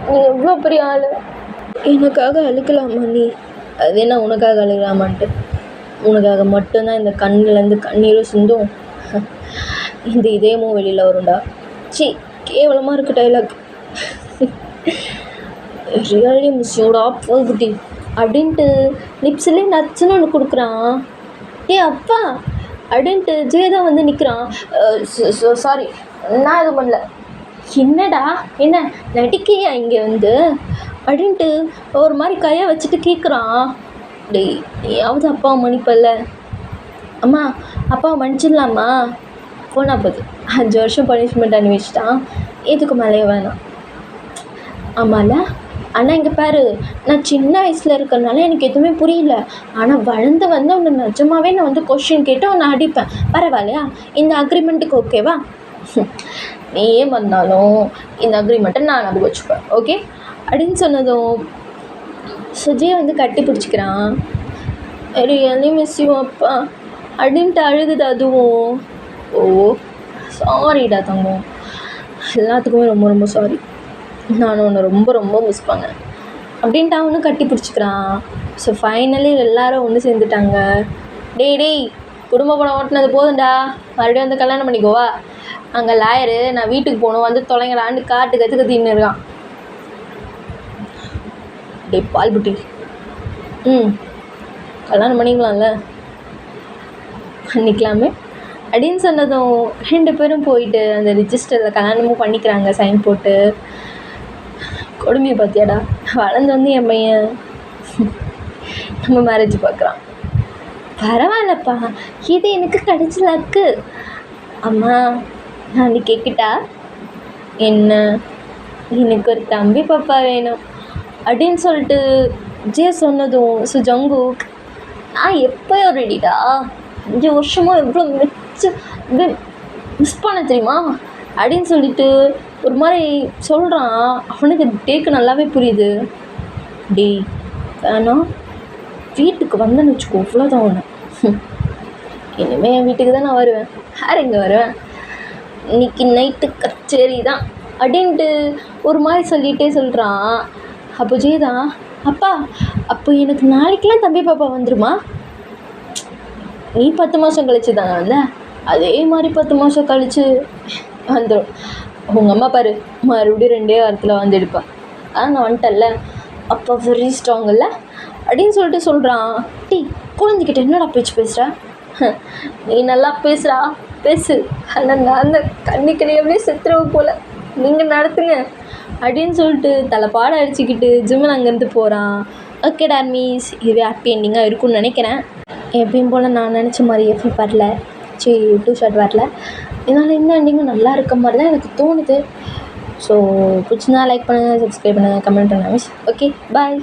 நீ எவ்வளோ பெரிய ஆள், எனக்காக அழுக்கலாமா நீ? அது என்ன உனக்காக அழுகலாமான்ட்டு? உனக்காக மட்டும்தான் இந்த கண்ணுலேருந்து கண்ணீரும் சிந்தும், இந்த இதயமும் வெளியில் வரும்டா. சி கேவலமாக இருக்குது டைலாக். ரியலி மிஸ் யூடா போகுட்டி அப்படின்ட்டு லிப்ஸ்லேயே நச்சுன்னு ஒன்று கொடுக்குறான். அப்பா அப்படின்ட்டு ஜெயதா வந்து நிற்கிறான். சாரி நான் எதுவும் பண்ணல. என்னடா என்ன நடிக்கையா இங்கே வந்து அப்படின்ட்டு ஒரு மாதிரி கையை வச்சுட்டு கேட்குறான். டேய் நீயாவது அப்பாவை மன்னிப்பல்ல? அம்மா அப்பாவை மன்னிச்சிடலாமா? போனா போகுது 5 வருஷம் பனிஷ்மெண்ட் அனுபவிச்சிட்டான், இதுக்கு மேலேயே வேணாம். ஆமாம்ல அண்ணா இங்கே பாரு, நான் சின்ன வயசில் இருக்கிறனால எனக்கு எதுவுமே புரியல, ஆனால் வளர்ந்து வந்து உன்னை நிஜமாவே நான் வந்து கொஷின் கேட்டு உன்னை அடிப்பேன், பரவாயில்லையா? இந்த அக்ரிமெண்ட்டுக்கு ஓகேவா? நீ ஏன் வந்தாலும் இந்த அக்ரிமெண்ட்டை நான் நம்ப வச்சுப்பேன், ஓகே அப்படின்னு சொன்னதும் சுஜியை வந்து கட்டி பிடிச்சிக்கிறான். ரியலி மிஸ் யூ அப்பா அப்படின்ட்டு அழுகுது அதுவும். ஓ சாரிடா தங்கம், எல்லாத்துக்குமே ரொம்ப ரொம்ப சாரி, நான் உன்னை ரொம்ப ரொம்ப மிஸ் பண்ணேன் அப்படின்ட்டு அவனும் கட்டி பிடிச்சிக்கிறான். ஸோ ஃபைனலி எல்லோரும் ஒன்று சேர்ந்துட்டாங்க. டேய் குடும்ப படம் ஓட்டினது போதும்டா, மறுபடியும் வந்து கல்யாணம் பண்ணிக்கோவா. அங்கே லாயரு நான் வீட்டுக்கு போகணும் வந்து தொலைங்கடான்னு காட்டு கற்றுன்னு இருக்கான். டே பால்புட்டி, கல்யாணம் பண்ணிக்கலாம்ல? பண்ணிக்கலாமே அப்படின்னு சொன்னதும் 2 பேரும் போயிட்டு அந்த ரிஜிஸ்டரில் கல்யாணமும் பண்ணிக்கிறாங்க சைன் போட்டு. கொடுமையை பார்த்தியாடா, வளர்ந்து வந்து என் பையன் நம்ம மேரேஜ் பார்க்குறான். பரவாயில்லப்பா, இது எனக்கு கிடைச்ச லக்கு. அம்மா நான் கேட்கிட்டா? என்ன, எனக்கு ஒரு தம்பி பாப்பா வேணும் அப்படின்னு சொல்லிட்டு ஜே சொன்னதும் ஜங்குக் நான் எப்போயோ ரெடிடா, 5 வருஷமாக எவ்வளோ மிஸ் பண்ண தெரியுமா அப்படின்னு சொல்லிட்டு ஒரு மாதிரி சொல்கிறான். அவனுக்கு டேக்கு நல்லாவே புரியுது. டேய் வேணாம், வீட்டுக்கு வந்தேன்னு வச்சுக்கோ இவ்வளோதான் ஒன்று. இனிமேல் என் வீட்டுக்கு தான் நான் வருவேன், யார் எங்கே வருவேன், இன்னைக்கு நைட்டு கச்சேரி தான் அப்படின்ட்டு ஒரு மாதிரி சொல்லிகிட்டே சொல்கிறான். அப்போ ஜெயதா அப்பா அப்போ எனக்கு நாளைக்கெலாம் தம்பி பாப்பா வந்துருமா? நீ 10 மாதம் கழிச்சு தானே வந்த, அதே மாதிரி 10 மாதம் கழிச்சு வந்துடும். உங்கள் அம்மா பாரு மறுபடியும் 2 வாரத்தில் வந்து எடுப்பா. நான் வந்துட்டேன்ல, அப்போ வெரி ஸ்ட்ராங் இல்லை அப்படின்னு சொல்லிட்டு சொல்கிறான். டீ குழந்தைக்கிட்ட என்னடா பேச்சு பேசுகிற? நீ நல்லா பேசுகிறா பேசு, ஆனால் நான் அந்த கண்ணிக்கணி அப்படியே செத்துறவு போல், நீங்கள் நடத்துங்க அப்படின்னு சொல்லிட்டு தலைப்பாடை அடிச்சுக்கிட்டு ஜிம்மன் அங்கேருந்து போகிறான். ஓகே டார்மீஸ், இதுவே ஹாப்பி எண்டிங்காக இருக்கும்னு நினைக்கிறேன். எப்பயும் போல் நான் நினச்ச மாதிரி எஃபி வரல, 2 ஷார்ட் வரல, இதனால் இந்த எண்டிங்கும் நல்லா இருக்க மாதிரி தான் எனக்கு தோணுது. ஸோ பிடிச்சிருந்தா லைக் பண்ணுங்கள், சப்ஸ்கிரைப் பண்ணுங்கள், கமெண்ட் பண்ணுங்கள். Okay bye.